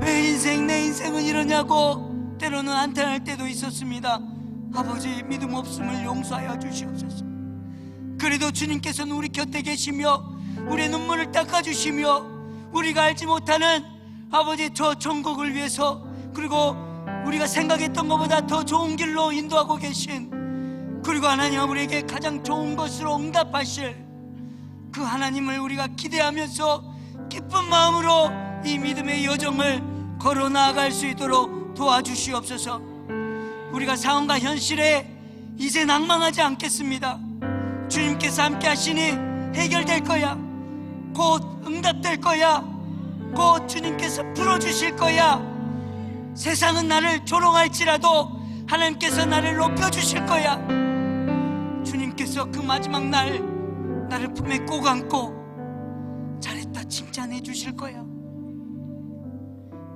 왜 내 인생은 이러냐고 때로는 한탄할 때도 있었습니다. 아버지, 믿음 없음을 용서하여 주시옵소서. 그래도 주님께서는 우리 곁에 계시며 우리의 눈물을 닦아주시며 우리가 알지 못하는 아버지 저 천국을 위해서, 그리고 우리가 생각했던 것보다 더 좋은 길로 인도하고 계신, 그리고 하나님 우리에게 가장 좋은 것으로 응답하실 그 하나님을 우리가 기대하면서 기쁜 마음으로 이 믿음의 여정을 걸어 나아갈 수 있도록 도와주시옵소서. 우리가 상황과 현실에 이제 낭망하지 않겠습니다. 주님께서 함께 하시니 해결될 거야. 곧 응답될 거야. 곧 주님께서 풀어주실 거야. 세상은 나를 조롱할지라도 하나님께서 나를 높여주실 거야. 주님께서 그 마지막 날 나를 품에 꼭 안고 잘했다 칭찬해 주실 거야.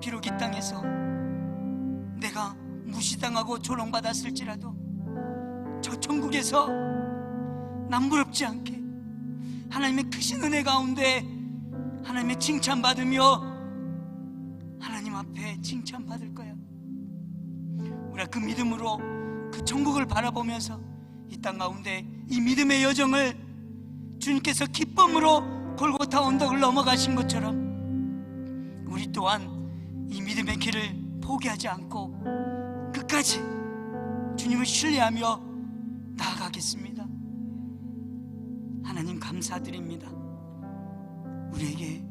비록 이 땅에서 내가 무시당하고 조롱받았을지라도 저 천국에서 남부럽지 않게 하나님의 크신 은혜 가운데 하나님의 칭찬받으며 하나님 앞에 칭찬받을 거야. 우리가 그 믿음으로 그 천국을 바라보면서 이 땅 가운데 이 믿음의 여정을 주님께서 기쁨으로 골고타 언덕을 넘어가신 것처럼 우리 또한 이 믿음의 길을 포기하지 않고 끝까지 주님을 신뢰하며 나아가겠습니다. 하나님 감사드립니다. 우리에게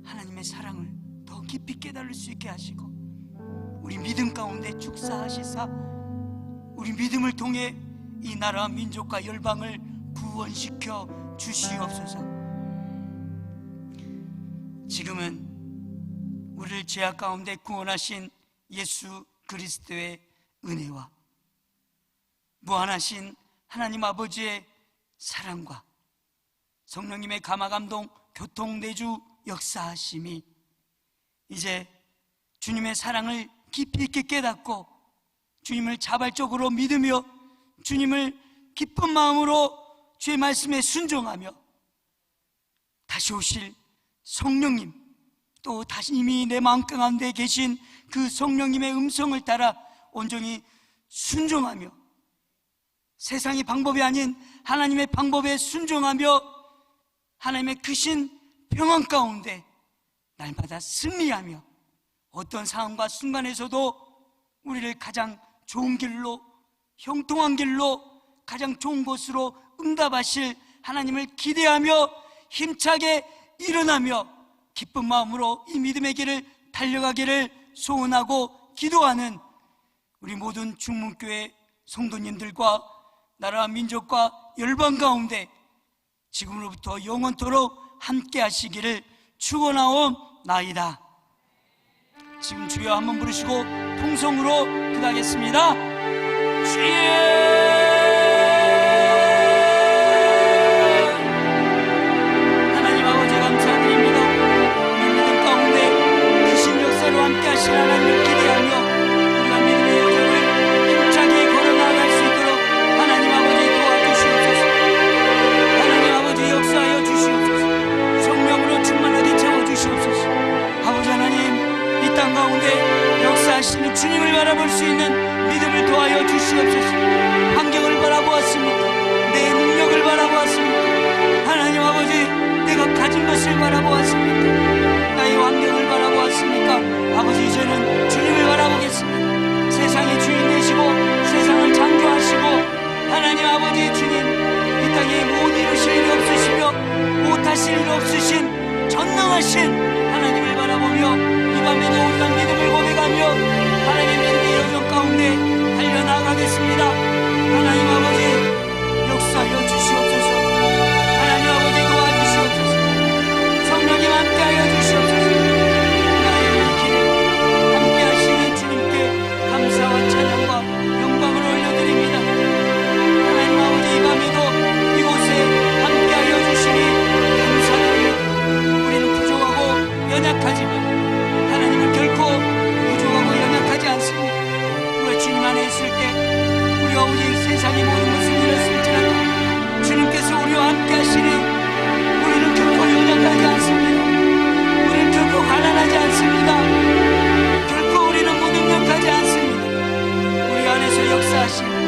하나님의 사랑을 더 깊이 깨달을 수 있게 하시고 우리 믿음 가운데 축사하시사 우리 믿음을 통해 이 나라와 민족과 열방을 구원시켜 주시옵소서. 지금은 우리를 죄악 가운데 구원하신 예수 그리스도의 은혜와 무한하신 하나님 아버지의 사랑과 성령님의 감화감동 교통내주 역사하심이 이제 주님의 사랑을 깊이 있게 깨닫고 주님을 자발적으로 믿으며 주님을 기쁜 마음으로 주의 말씀에 순종하며 다시 오실 성령님, 또 다시 이미 내 마음 가운데 계신 그 성령님의 음성을 따라 온전히 순종하며 세상의 방법이 아닌 하나님의 방법에 순종하며 하나님의 크신 평안 가운데 날마다 승리하며 어떤 상황과 순간에서도 우리를 가장 좋은 길로, 형통한 길로, 가장 좋은 곳으로 응답하실 하나님을 기대하며 힘차게 일어나며 기쁜 마음으로 이 믿음의 길을 달려가기를 소원하고 기도하는 우리 모든 중문교회 성도님들과 나라와 민족과 열방 가운데 지금으로부터 영원토록 함께 하시기를 축원하옵나이다. 지금 주여 한번 부르시고 통성으로 기도하겠습니다. 주여, 하나님 아버지 감사드립니다. 우리 믿음 가운데 크신 역사로 함께 하신 하나님을 기대하며 우리가 믿음의 여정을 힘차게 걸어나갈 수 있도록 하나님 아버지 도와주시옵소서. 하나님 아버지 역사하여 주시옵소서. 성령으로 충만하게 채워주시옵소서. 아버지 하나님, 이 땅 가운데 역사하시는 주님을 바라볼 수 있는 믿음을 도와여 주시옵소서. 환경을 바라보았습니까? 내 능력을 바라보았습니까? 하나님 아버지, 내가 가진 것을 바라보았습니까? 나의 환경을 바라보았습니까? 아버지, 이제는 주님을 바라보겠습니다. 세상의 주인 되시고 세상을 창조하시고 하나님 아버지 주님, 이 땅에 못 이루실 일이 없으시며 못하실 일 없으신 전능하신 하나님을 바라보며 이 밤에도 우리가 믿음을 고백하며 하나님의 믿음의 여정 가운데 달려나가겠습니다. 하나님 아버지, 있을 때 우리가 오직 세상의 모든 것을 잃었을지라도 주님께서 우리와 함께 하시니 우리는 결코 연약하지 않습니다. 우리는 결코 가난하지 않습니다. 결코 우리는 무능력하지 않습니다. 우리 안에서 역사하시는